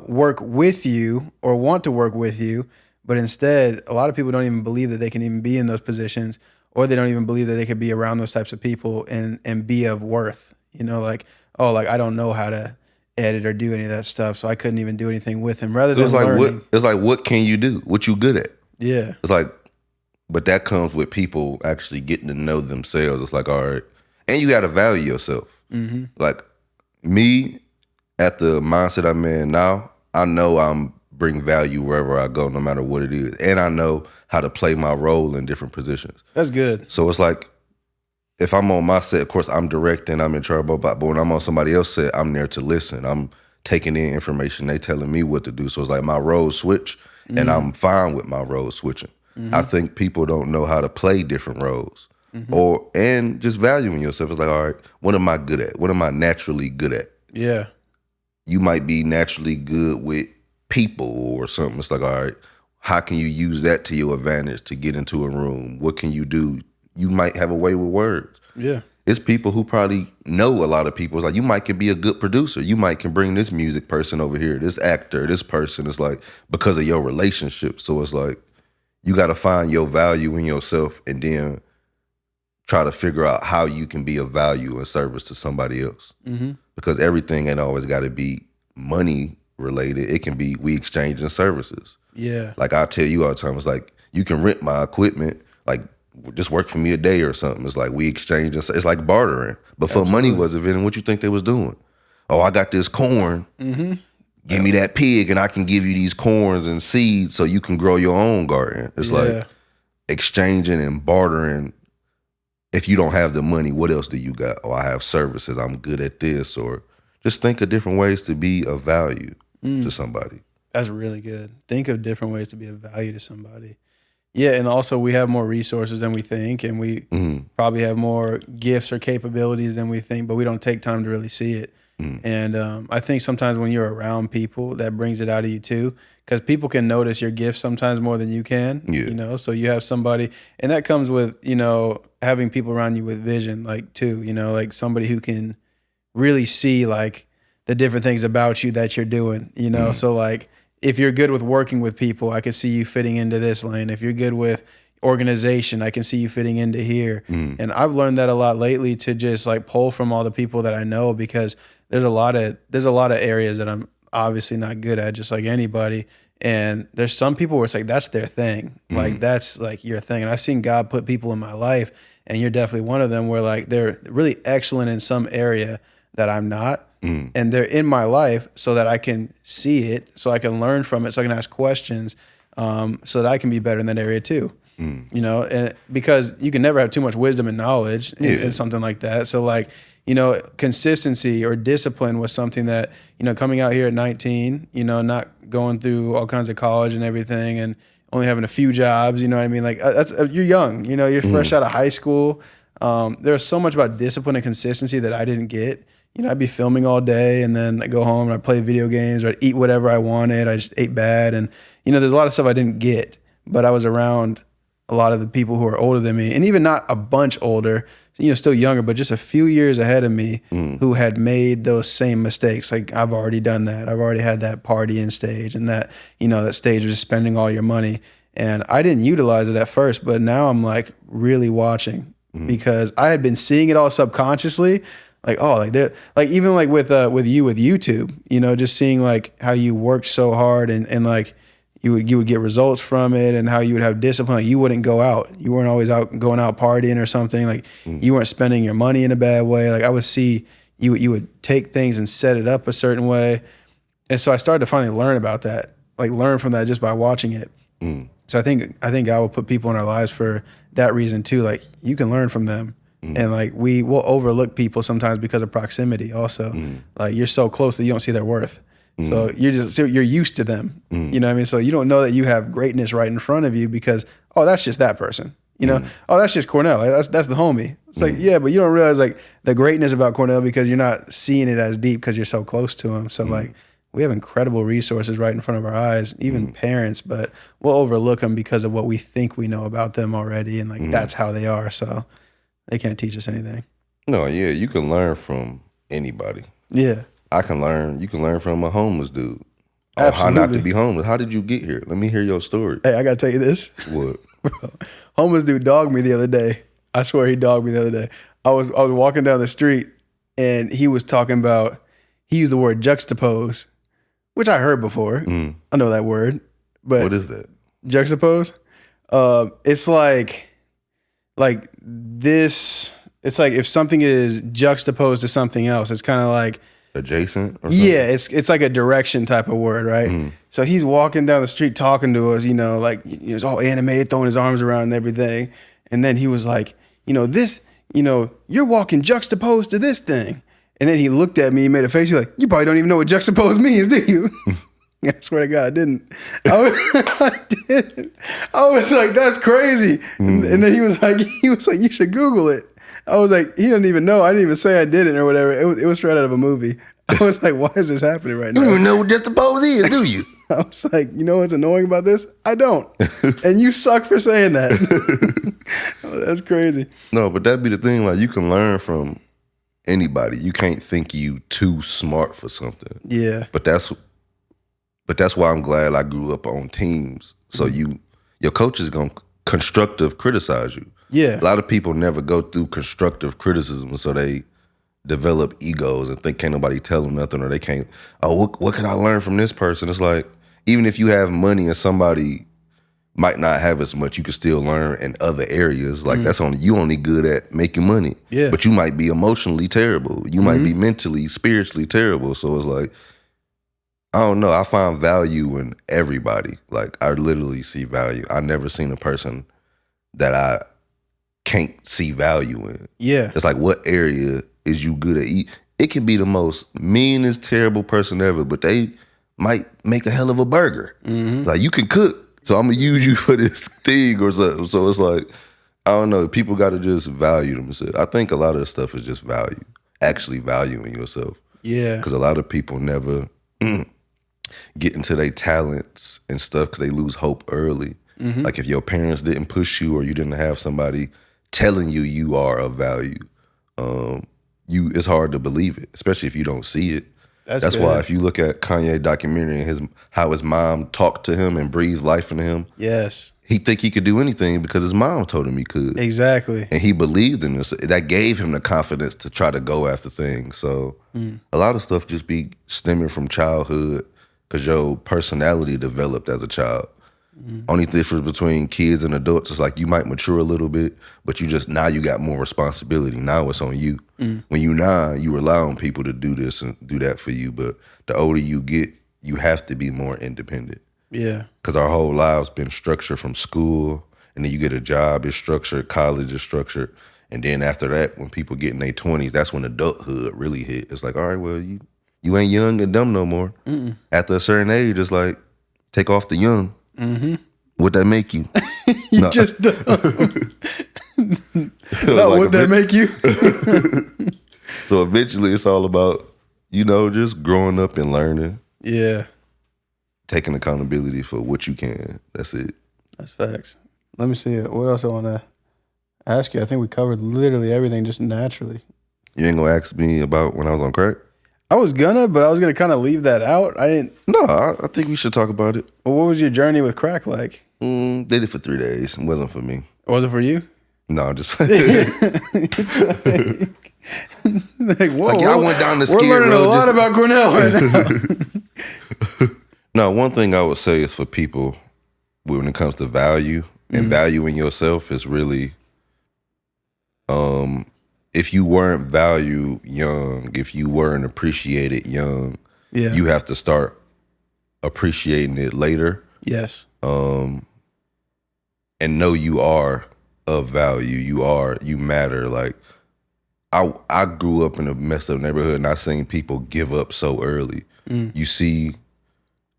work with you or want to work with you. But instead, a lot of people don't even believe that they can even be in those positions, or they don't even believe that they could be around those types of people and be of worth. You know, like, oh, like I don't know how to edit or do any of that stuff, so I couldn't even do anything with him. Rather So than it's like learning, what can you do? What you good at? yeah, It's like, but that comes with people actually getting to know themselves. It's like, all right, and you got to value yourself. mm-hmm. Like me, at the mindset I'm in now, I know I'm bring value wherever I go, no matter what it is, and I know how to play my role in different positions. That's good. So it's like, if I'm on my set, of course I'm directing, I'm in charge, but when I'm on somebody else's set, I'm there to listen. I'm taking in information. They telling me what to do. So it's like my roles switch, and I'm fine with my roles switching. I think people don't know how to play different roles, and just valuing yourself. It's like, all right, what am I good at? What am I naturally good at? Yeah. You might be naturally good with people or something. It's like, all right, how can you use that to your advantage to get into a room? What can you do? You might have a way with words. Yeah. It's people who probably know a lot of people. It's like, you might can be a good producer. You might can bring this music person over here, this actor, this person. It's like, because of your relationship. So it's like, you got to find your value in yourself and then try to figure out how you can be of value and service to somebody else. Mm-hmm. Because everything ain't always got to be money related. It can be we exchanging services. Yeah. Like I tell you all the time, it's like, you can rent my equipment, like just work for me a day or something. It's like we exchange. It's like bartering. Before money was invented, what you think they was doing? Oh, I got this corn. Mm-hmm. Give me that pig and I can give you these corns and seeds so you can grow your own garden. It's like exchanging and bartering. If you don't have the money, what else do you got? Oh, I have services. I'm good at this. Or just think of different ways to be of value to somebody. That's really good. Think of different ways to be of value to somebody. Yeah, and also we have more resources than we think, and we probably have more gifts or capabilities than we think, but we don't take time to really see it. And I think sometimes when you're around people, that brings it out of you too, because people can notice your gifts sometimes more than you can. Yeah. You know, so you have somebody, and that comes with, you know, having people around you with vision, like too, you know, like somebody who can really see like the different things about you that you're doing, you know. So like, if you're good with working with people, I can see you fitting into this lane. If you're good with organization, I can see you fitting into here. And I've learned that a lot lately, to just like pull from all the people that I know, because there's a lot of areas that I'm obviously not good at, just like anybody. And there's some people where it's like that's their thing. Like that's like your thing. And I've seen God put people in my life, and you're definitely one of them, where like they're really excellent in some area that I'm not. And they're in my life so that I can see it, so I can learn from it, so I can ask questions, so that I can be better in that area too. You know, and because you can never have too much wisdom and knowledge in something like that. So like, you know, consistency or discipline was something that, you know, coming out here at 19, you know, not going through all kinds of college and everything, and only having a few jobs, you know what I mean? Like you're young, you know, you're fresh out of high school. There's so much about discipline and consistency that I didn't get. You know, I'd be filming all day, and then I go home and I play video games, or I'd eat whatever I wanted. I just ate bad. And, you know, there's a lot of stuff I didn't get, but I was around a lot of the people who are older than me, and even not a bunch older, you know, still younger, but just a few years ahead of me who had made those same mistakes. Like, I've already done that. I've already had that partying stage, and that, you know, that stage of just spending all your money. And I didn't utilize it at first, but now I'm like really watching, because I had been seeing it all subconsciously. Like, oh, like they're like, even like with you with YouTube, you know, just seeing like how you worked so hard, and like you would get results from it, and how you would have discipline. Like, you wouldn't go out. You weren't always going out partying or something. Like you weren't spending your money in a bad way. Like I would see you would take things and set it up a certain way. And so I started to finally learn about that, like learn from that just by watching it. So I think God will put people in our lives for that reason too. Like you can learn from them. And like we will overlook people sometimes because of proximity also. Like you're so close that you don't see their worth. So you're used to them. You know what I mean? So you don't know that you have greatness right in front of you, because, oh, that's just that person. You know, oh, that's just Cornell. Like, that's the homie. It's like, yeah, but you don't realize like the greatness about Cornell, because you're not seeing it as deep because you're so close to him. So like we have incredible resources right in front of our eyes, even parents, but we'll overlook them because of what we think we know about them already. And like, that's how they are. So they can't teach us anything. No, yeah, you can learn from anybody. Yeah. You can learn from a homeless dude. Absolutely. How not to be homeless. How did you get here? Let me hear your story. Hey, I got to tell you this. What? Bro, homeless dude dogged me the other day. I swear he dogged me the other day. I was walking down the street and he was talking about, he used the word juxtapose, which I heard before. I know that word. But what is that? Juxtapose? It's like this, it's like if something is juxtaposed to something else, it's kind of like adjacent or something? Yeah, it's like a direction type of word, right? So he's walking down the street talking to us, like he was all animated, throwing his arms around and everything. And then he was like, this, you're walking juxtaposed to this thing. And then he looked at me, he made a face, he's like, you probably don't even know what juxtaposed means, do you? I swear to God, I didn't. I didn't. I was like, that's crazy. And then he was like, you should Google it. I was like, he didn't even know. I didn't even say I did it or whatever. It was straight out of a movie. I was like, why is this happening right now? You don't even know what juxtapose is, do you? I was like, you know what's annoying about this? I don't. And you suck for saying that. Oh, that's crazy. No, but that'd be the thing. Like, you can learn from anybody. You can't think you too smart for something. Yeah. But that's why I'm glad I grew up on teams. So your coach is gonna constructive criticize you. Yeah. A lot of people never go through constructive criticism, so they develop egos and think can't nobody tell them nothing, or they can't. Oh, what can I learn from this person? It's like, even if you have money and somebody might not have as much, you can still learn in other areas. Like that's you only good at making money. Yeah. But you might be emotionally terrible. You might be mentally, spiritually terrible. So it's like, I don't know. I find value in everybody. Like, I literally see value. I never seen a person that I can't see value in. Yeah. It's like, what area is you good at eat? It can be the most meanest, terrible person ever, but they might make a hell of a burger. Like, you can cook, so I'm gonna use you for this thing or something. So it's like, I don't know. People got to just value themselves. I think a lot of the stuff is just value, actually valuing yourself. Yeah. Because a lot of people never get into their talents and stuff because they lose hope early. Like, if your parents didn't push you or you didn't have somebody telling you you are of value, it's hard to believe it, especially if you don't see it. That's why if you look at Kanye documentary and how his mom talked to him and breathed life into him, yes, he think he could do anything because his mom told him he could. Exactly. And he believed in this. That gave him the confidence to try to go after things. So a lot of stuff just be stemming from childhood because your personality developed as a child. Only difference between kids and adults is like you might mature a little bit, but now you got more responsibility. Now it's on you. When you 9, you rely on people to do this and do that for you. But the older you get, you have to be more independent. Yeah. Because our whole lives been structured from school, and then you get a job, it's structured, college is structured. And then after that, when people get in their 20s, that's when adulthood really hit. It's like, all right, well, you ain't young and dumb no more. After a certain age, it's like, take off the young. What'd that make you? You just dumb. Not like what'd that make you? So eventually it's all about, just growing up and learning. Yeah. Taking accountability for what you can. That's it. That's facts. Let me see. What else I want to ask you? I think we covered literally everything just naturally. You ain't gonna ask me about when I was on crack? I was gonna, but I was gonna kind of leave that out. I didn't. No, I think we should talk about it. Well, what was your journey with crack like? Did it for 3 days. It wasn't for me. Was it for you? No, just like, whoa, like, I went down the skid road. We're learning a lot about Cornell right now. No, one thing I would say is for people when it comes to value and valuing yourself is really, if you weren't valued young, if you weren't appreciated young, you have to start appreciating it later. Yes. And know you are of value. You matter. Like, I grew up in a messed up neighborhood and I seen people give up so early. You see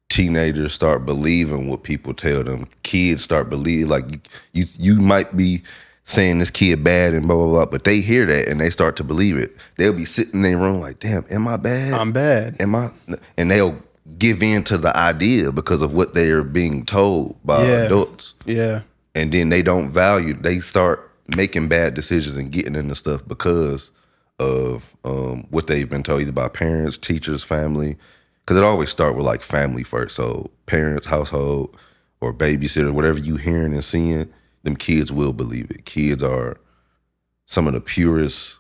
teenagers start believing what people tell them. Kids start believing, like, you might be saying this kid bad and blah, blah, blah, but they hear that and they start to believe it. They'll be sitting in their room like, damn, am I bad? I'm bad. Am I? And they'll give in to the idea because of what they are being told by adults. Yeah. And then they don't value, they start making bad decisions and getting into stuff because of what they've been told either by parents, teachers, family. Because it always start with like family first. So parents, household, or babysitter, whatever you hearing and seeing, them kids will believe it. Kids are some of the purest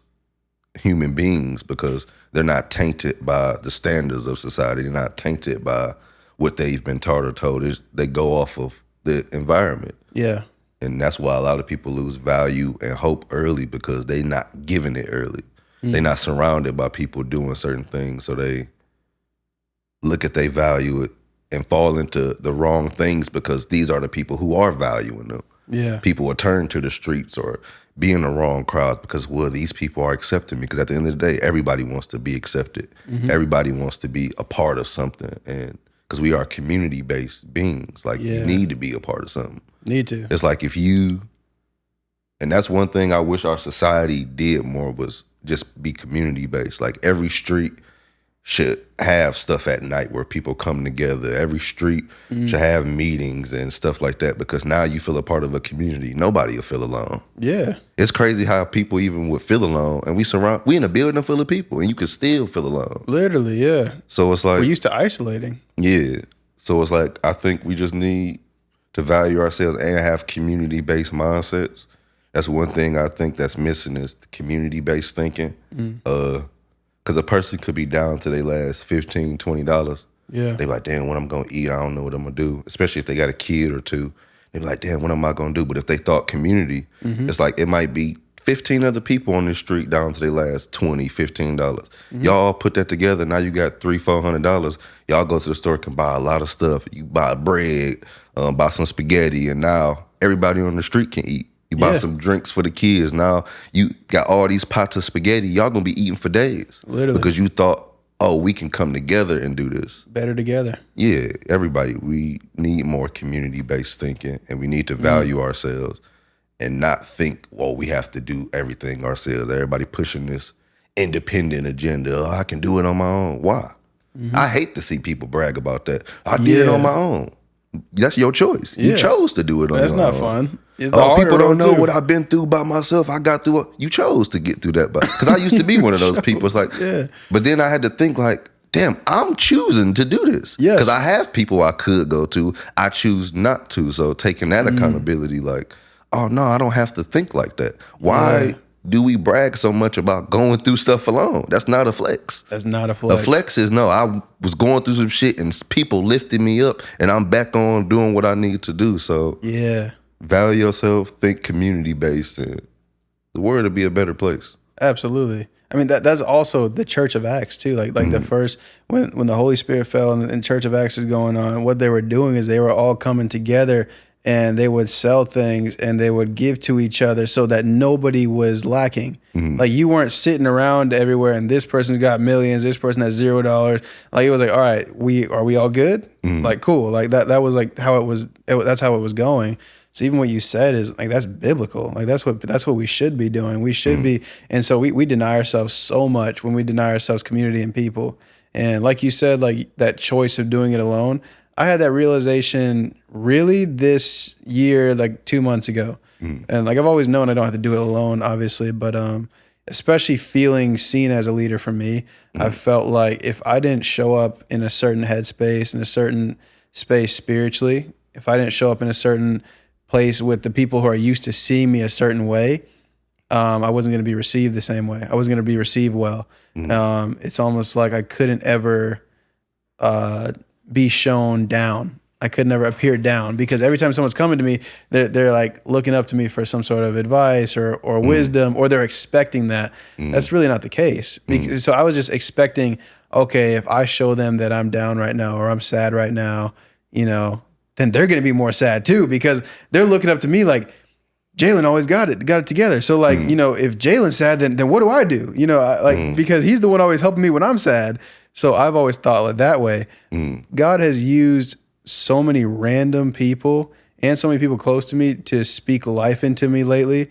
human beings because they're not tainted by the standards of society. They're not tainted by what they've been taught or told. They go off of the environment. Yeah. And that's why a lot of people lose value and hope early because they're not given it early. They're not surrounded by people doing certain things. So they look at they value it and fall into the wrong things because these are the people who are valuing them. Yeah. People will turn to the streets or be in the wrong crowds because, well, these people are accepting me. Because at the end of the day, everybody wants to be accepted. Everybody wants to be a part of something. And because we are community-based beings, like you need to be a part of something. Need to. It's like if you, and that's one thing I wish our society did more was just be community-based. Like every street should have stuff at night where people come together. Every street should have meetings and stuff like that because now you feel a part of a community. Nobody will feel alone. Yeah. It's crazy how people even would feel alone and we in a building full of people and you can still feel alone. Literally, yeah. So it's like, we're used to isolating. Yeah. So it's like, I think we just need to value ourselves and have community-based mindsets. That's one thing I think that's missing is the community-based thinking. Because a person could be down to their last $15, $20. Yeah. They be like, damn, what I'm going to eat, I don't know what I'm going to do. Especially if they got a kid or two. They be like, damn, what am I going to do? But if they thought community, it's like it might be 15 other people on the street down to their last $20, $15. Y'all put that together, now you got $300, $400. Y'all go to the store, can buy a lot of stuff. You buy bread, buy some spaghetti, and now everybody on the street can eat. You buy some drinks for the kids. Now you got all these pots of spaghetti. Y'all gonna be eating for days. Literally. Because you thought, oh, we can come together and do this. Better together. Yeah, everybody. We need more community-based thinking and we need to value ourselves and not think, well, we have to do everything ourselves. Everybody pushing this independent agenda. Oh, I can do it on my own. Why? I hate to see people brag about that. I did it on my own. That's your choice. You chose to do it on your own. That's not fun. Oh, people don't know what I've been through by myself. I got through it. You chose to get through that. Because I used to be one of those people. It's like, but then I had to think like, damn, I'm choosing to do this. Yes. Because I have people I could go to. I choose not to. So taking that accountability, like, oh, no, I don't have to think like that. Why do we brag so much about going through stuff alone? That's not a flex. That's not a flex. A flex is, no, I was going through some shit and people lifted me up and I'm back on doing what I need to do. So value yourself, think community-based, and the world will be a better place. Absolutely. I mean, that's also the Church of Acts, too. Like the first, when the Holy Spirit fell and Church of Acts is going on, what they were doing is they were all coming together and they would sell things and they would give to each other so that nobody was lacking. Like you weren't sitting around everywhere and this person's got millions, this person has $0. Like it was like, all right, are we all good? Like cool. Like that was like how it was. That's how it was going. So even what you said is like that's biblical. Like that's what we should be doing. We should be. And so we deny ourselves so much when we deny ourselves community and people. And like you said, like that choice of doing it alone. I had that realization really this year, like 2 months ago. And like I've always known I don't have to do it alone, obviously, but especially feeling seen as a leader for me, I felt like if I didn't show up in a certain headspace, in a certain space spiritually, if I didn't show up in a certain place with the people who are used to seeing me a certain way, I wasn't going to be received the same way. I wasn't going to be received well. It's almost like I couldn't ever be shown down. I could never appear down because every time someone's coming to me, they're like looking up to me for some sort of advice or wisdom, or they're expecting that. That's really not the case. So I was just expecting, okay, if I show them that I'm down right now or I'm sad right now, then they're going to be more sad too because they're looking up to me like, Jalen always got it together. So like, if Jalen's sad, then what do I do? Because he's the one always helping me when I'm sad. So I've always thought like that way. God has used so many random people and so many people close to me to speak life into me lately.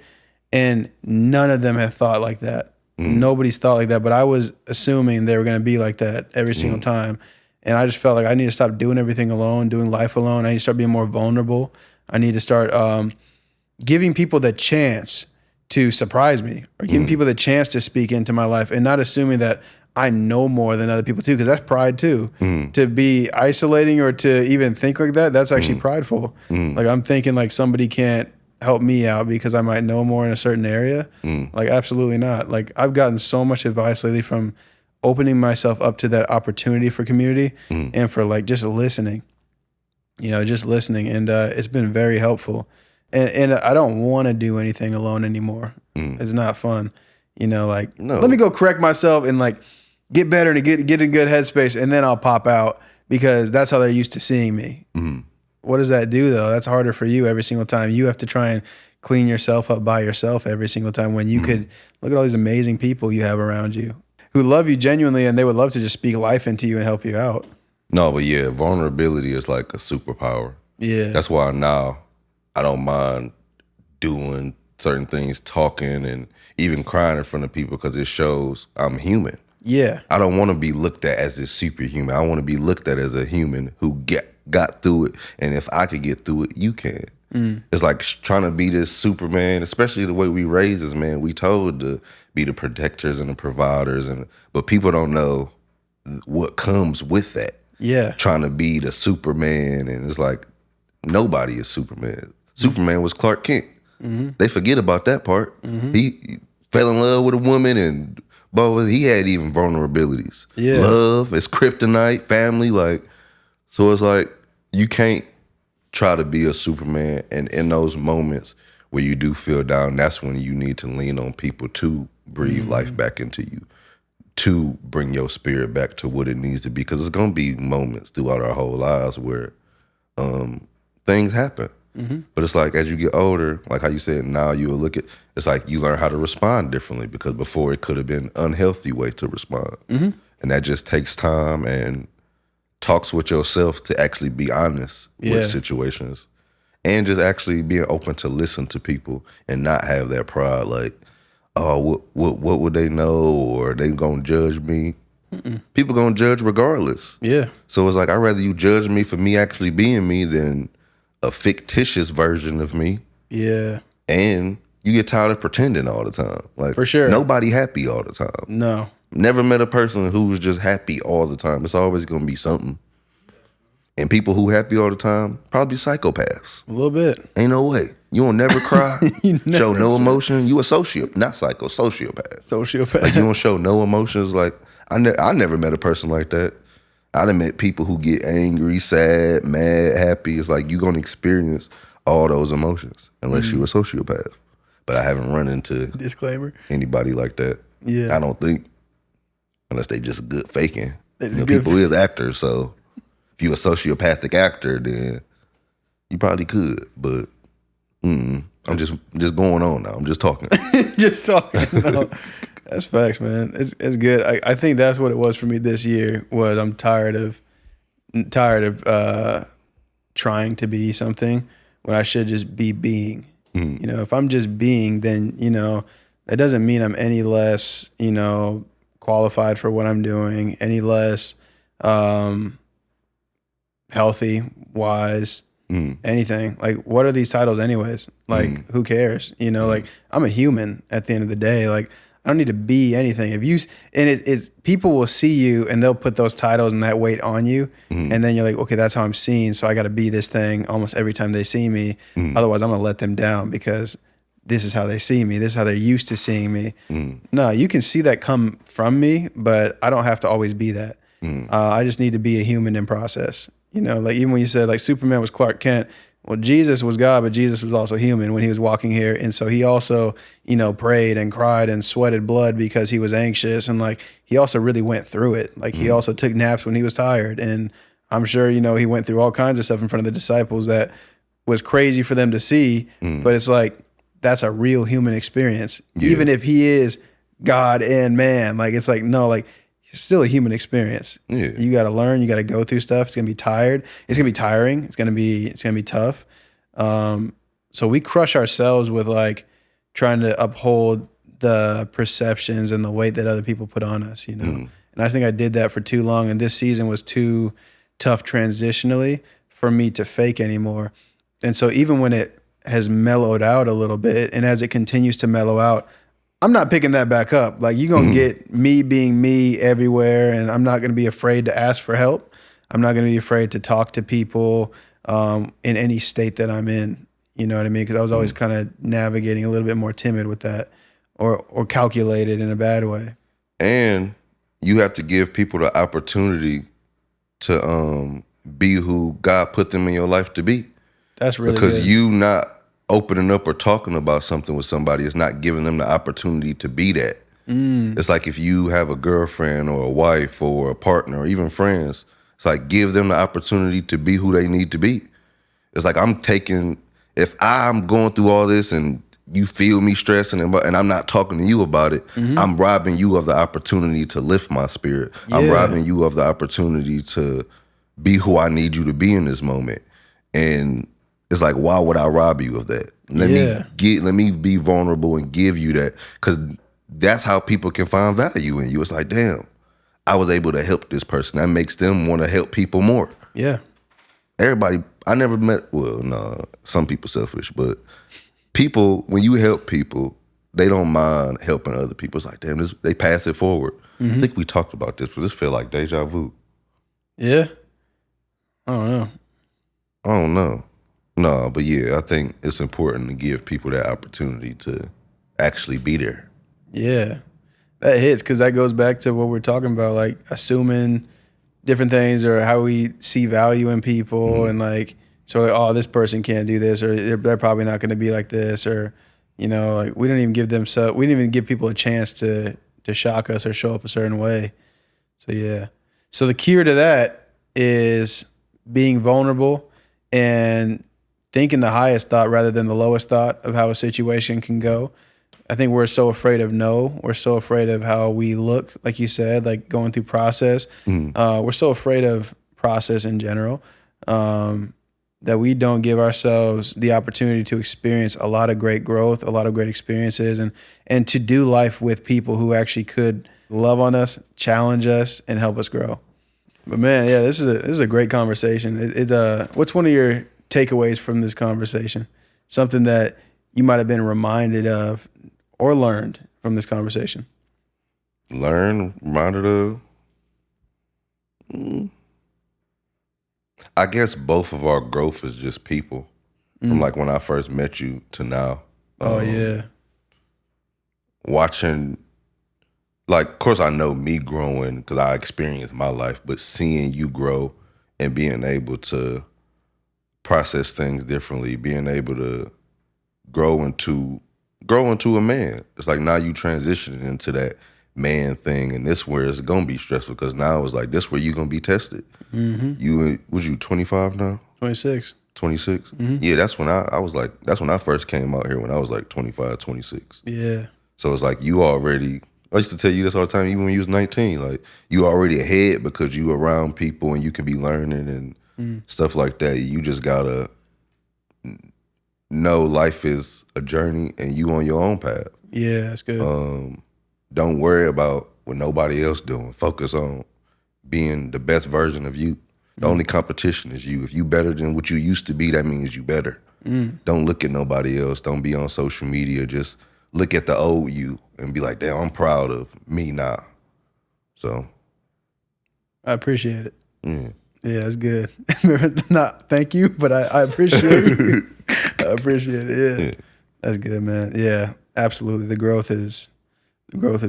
And none of them have thought like that. Nobody's thought like that, but I was assuming they were going to be like that every single time. And I just felt like I need to stop doing everything alone, doing life alone. I need to start being more vulnerable. I need to start giving people the chance to surprise me, or giving people the chance to speak into my life, and not assuming that I know more than other people too, because that's pride too. To be isolating or to even think like that, that's actually prideful. Like I'm thinking like somebody can't help me out because I might know more in a certain area. Like absolutely not. Like I've gotten so much advice lately from opening myself up to that opportunity for community and for like just listening, just listening. And it's been very helpful. And I don't want to do anything alone anymore. It's not fun. Like let me go correct myself and like get better and get in good headspace, and then I'll pop out because that's how they're used to seeing me. What does that do though? That's harder for you every single time. You have to try and clean yourself up by yourself every single time, when you could look at all these amazing people you have around you who love you genuinely, and they would love to just speak life into you and help you out. No, but yeah, vulnerability is like a superpower. Yeah. That's why now I don't mind doing certain things, talking and even crying in front of people, because it shows I'm human. Yeah. I don't want to be looked at as this superhuman. I want to be looked at as a human who got through it. And if I could get through it, you can. It's like trying to be this Superman, especially the way we raise us, man. We told to be the protectors and the providers, but people don't know what comes with that. Yeah. Trying to be the Superman, and it's like nobody is Superman. Superman was Clark Kent. They forget about that part. He fell in love with a woman, but he had even vulnerabilities. Yeah. Love is kryptonite, family, so it's like you can't try to be a Superman, and in those moments where you do feel down, that's when you need to lean on people to breathe life back into you, to bring your spirit back to what it needs to be, because it's going to be moments throughout our whole lives where things happen. But it's like as you get older, like how you said, now you will look at, it's like you learn how to respond differently, because before it could have been unhealthy way to respond. And that just takes time and talks with yourself to actually be honest with situations, and just actually being open to listen to people and not have that pride like, oh, what would they know, or they gonna judge me. People gonna judge regardless. Yeah. So it's like, I'd rather you judge me for me actually being me than a fictitious version of me. Yeah. And you get tired of pretending all the time. Like, for sure. Nobody happy all the time. No. Never met a person who was just happy all the time. It's always going to be something. And people who happy all the time, probably psychopaths. A little bit. Ain't no way. You won't never cry, show no emotion. You a sociopath, not sociopath. Sociopath. Like, you don't show no emotions. Like, I never met a person like that. I done met people who get angry, sad, mad, happy. It's like you're going to experience all those emotions unless you're a sociopath. But I haven't run into anybody like that. Yeah. I don't think. Unless they just good faking. People is actors, so if you're a sociopathic actor, then you probably could. But I'm just going on now. I'm just talking. Just talking. No, that's facts, man. It's good. I think that's what it was for me this year. Was I'm tired of trying to be something when I should just be being. If I'm just being, then that doesn't mean I'm any less qualified for what I'm doing, any less healthy, wise, anything. Like, what are these titles anyways? Like, who cares? Like, I'm a human at the end of the day. Like, I don't need to be anything. It's people will see you and they'll put those titles and that weight on you, and then you're like, okay, that's how I'm seen, so I got to be this thing almost every time they see me. Otherwise, I'm gonna let them down because this is how they see me. This is how they're used to seeing me. No, you can see that come from me, but I don't have to always be that. I just need to be a human in process. Like even when you said like Superman was Clark Kent, well, Jesus was God, but Jesus was also human when he was walking here. And so he also, prayed and cried and sweated blood because he was anxious. And like, he also really went through it. Like he also took naps when he was tired. And I'm sure, he went through all kinds of stuff in front of the disciples that was crazy for them to see. But it's like, that's a real human experience. Yeah. Even if he is God and man, like, it's like, no, like, it's still a human experience. Yeah. You got to learn, you got to go through stuff. It's going to be tired. It's going to be tiring. It's going to be tough. So we crush ourselves with like trying to uphold the perceptions and the weight that other people put on us, And I think I did that for too long. And this season was too tough transitionally for me to fake anymore. And so even when it has mellowed out a little bit, and as it continues to mellow out, I'm not picking that back up. Like, you're going to get me being me everywhere, and I'm not going to be afraid to ask for help. I'm not going to be afraid to talk to people in any state that I'm in. You know what I mean? Because I was always kind of navigating a little bit more timid with that, or calculated in a bad way. And you have to give people the opportunity to be who God put them in your life to be. That's really because good. you not opening up or talking about something with somebody is not giving them the opportunity to be that. It's like if you have a girlfriend or a wife or a partner or even friends, it's like give them the opportunity to be who they need to be. It's like if I'm going through all this and you feel me stressing and I'm not talking to you about it, I'm robbing you of the opportunity to lift my spirit. Yeah. I'm robbing you of the opportunity to be who I need you to be in this moment. And it's like, why would I rob you of that? Let me be vulnerable and give you that, because that's how people can find value in you. It's like, damn, I was able to help this person. That makes them want to help people more. Yeah. Everybody, I never met, well, no, some people selfish, but people, when you help people, they don't mind helping other people. It's like, damn, they pass it forward. I think we talked about this, but this feel like deja vu. Yeah. I don't know. No, but yeah, I think it's important to give people that opportunity to actually be there. Yeah. That hits, because that goes back to what we're talking about, like assuming different things or how we see value in people, and like, so like, oh, this person can't do this, or they're probably not going to be like this, or, you know, like we didn't even give people a chance to shock us or show up a certain way. So yeah. So the cure to that is being vulnerable and thinking the highest thought rather than the lowest thought of how a situation can go. I think we're so afraid of no. We're so afraid of how we look, like you said, like going through process. We're so afraid of process in general that we don't give ourselves the opportunity to experience a lot of great growth, a lot of great experiences, and to do life with people who actually could love on us, challenge us, and help us grow. But man, yeah, this is a great conversation. What's one of your takeaways from this conversation? Something that you might have been reminded of or learned from this conversation? Reminded of? I guess both of our growth is just people. From like when I first met you to now. Yeah. Watching, like, of course I know me growing because I experienced my life, but seeing you grow and being able to process things differently, being able to grow into a man. It's like now you transitioning into that man thing, and this where it's gonna be stressful, because now it's like this where you gonna be tested. You 25 now? 26. 26? Yeah, that's when that's when I first came out here, when I was like 25, 26. Yeah. So it's like you already, I used to tell you this all the time, even when you was 19, like you already ahead because you around people and you can be learning and stuff like that. You just gotta know life is a journey and you on your own path. Yeah, that's good. Don't worry about what nobody else doing. Focus on being the best version of you. The only competition is you. If you better than what you used to be, that means you better. Don't look at nobody else. Don't be on social media. Just look at the old you and be like, damn, I'm proud of me now. So. I appreciate it. Yeah. Yeah, that's good. Thank you, but I appreciate it. I appreciate it. Yeah. That's good, man. Yeah, absolutely. The growth is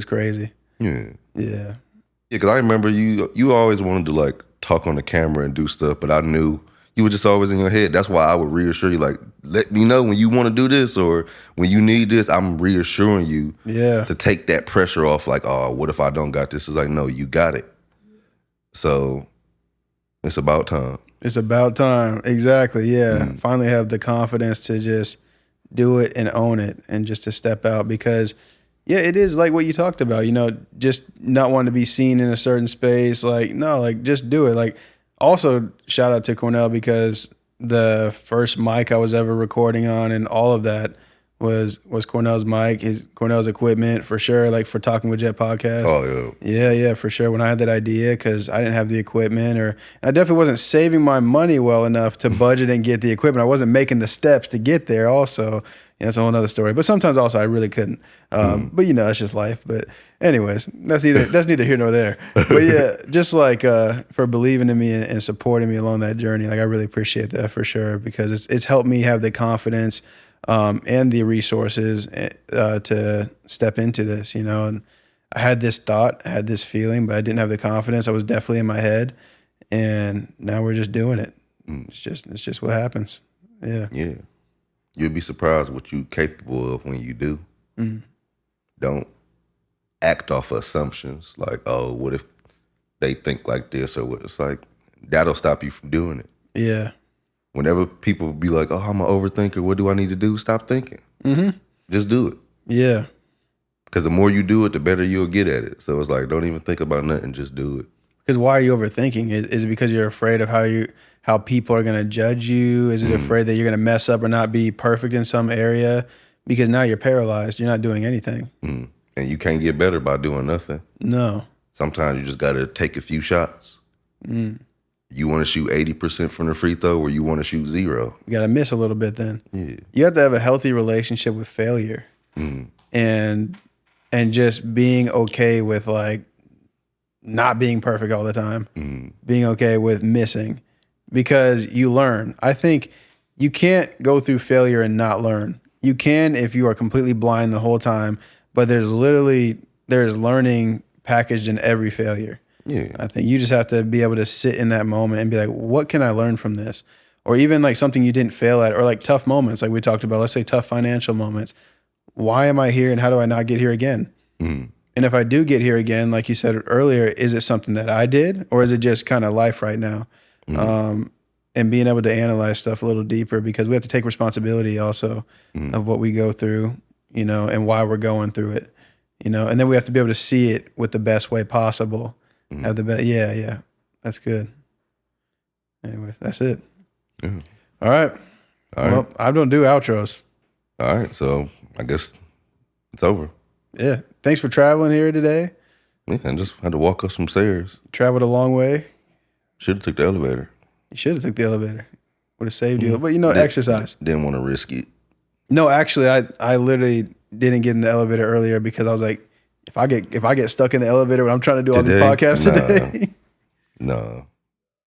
crazy. Yeah. Yeah. Yeah, because I remember you always wanted to like talk on the camera and do stuff, but I knew you were just always in your head. That's why I would reassure you, like, let me know when you want to do this or when you need this. I'm reassuring you to take that pressure off, like, oh, what if I don't got this? It's like, no, you got it. So it's about time. It's about time. Exactly. Yeah. Finally have the confidence to just do it and own it and just to step out, because yeah, it is like what you talked about, you know, just not wanting to be seen in a certain space. Like, no, like just do it. Like, also shout out to Cornell, because the first mic I was ever recording on and all of that was Cornell's mic, Cornell's equipment for sure, like for Talking with Jet podcast. Oh, Yeah, for sure. When I had that idea, because I didn't have the equipment, or I definitely wasn't saving my money well enough to budget and get the equipment. I wasn't making the steps to get there also. Yeah, that's a whole other story. But sometimes also I really couldn't. But that's just life. But anyways, that's neither here nor there. But yeah, just like for believing in me and supporting me along that journey, like I really appreciate that for sure, because it's helped me have the confidence and the resources to step into this, and I had this thought, I had this feeling, but I didn't have the confidence. I was definitely in my head, and now we're just doing it. It's just what happens. Yeah. Yeah. You'll be surprised what you're capable of when you do. Don't act off assumptions like, oh, what if they think like this, or what? It's like, that'll stop you from doing it. Yeah. Whenever people be like, oh, I'm an overthinker, what do I need to do? Stop thinking. Just do it. Yeah. Because the more you do it, the better you'll get at it. So it's like, don't even think about nothing, just do it. Because why are you overthinking? Is it because you're afraid of how people are going to judge you? Is it afraid that you're going to mess up or not be perfect in some area? Because now you're paralyzed. You're not doing anything. And you can't get better by doing nothing. No. Sometimes you just got to take a few shots. You want to shoot 80% from the free throw, or you want to shoot 0? You got to miss a little bit then. Yeah. You have to have a healthy relationship with failure. And just being okay with like not being perfect all the time. Being okay with missing, because you learn. I think you can't go through failure and not learn. You can if you are completely blind the whole time, but there's learning packaged in every failure. Yeah. I think you just have to be able to sit in that moment and be like, what can I learn from this? Or even like something you didn't fail at, or like tough moments like we talked about, let's say tough financial moments. Why am I here, and how do I not get here again? And if I do get here again, like you said earlier, is it something that I did, or is it just kind of life right now? And being able to analyze stuff a little deeper, because we have to take responsibility also of what we go through, and why we're going through it, and then we have to be able to see it with the best way possible. Have the best. Yeah. That's good. Anyway, that's it. All right. Well, I don't do outros. All right. So I guess it's over. Yeah. Thanks for traveling here today. Yeah, I just had to walk up some stairs. Traveled a long way. Should have took the elevator. You should have took the elevator. Would have saved you. But exercise. Didn't want to risk it. No, actually, I literally didn't get in the elevator earlier because I was like, if I get stuck in the elevator when I'm trying to do all these podcasts today. No.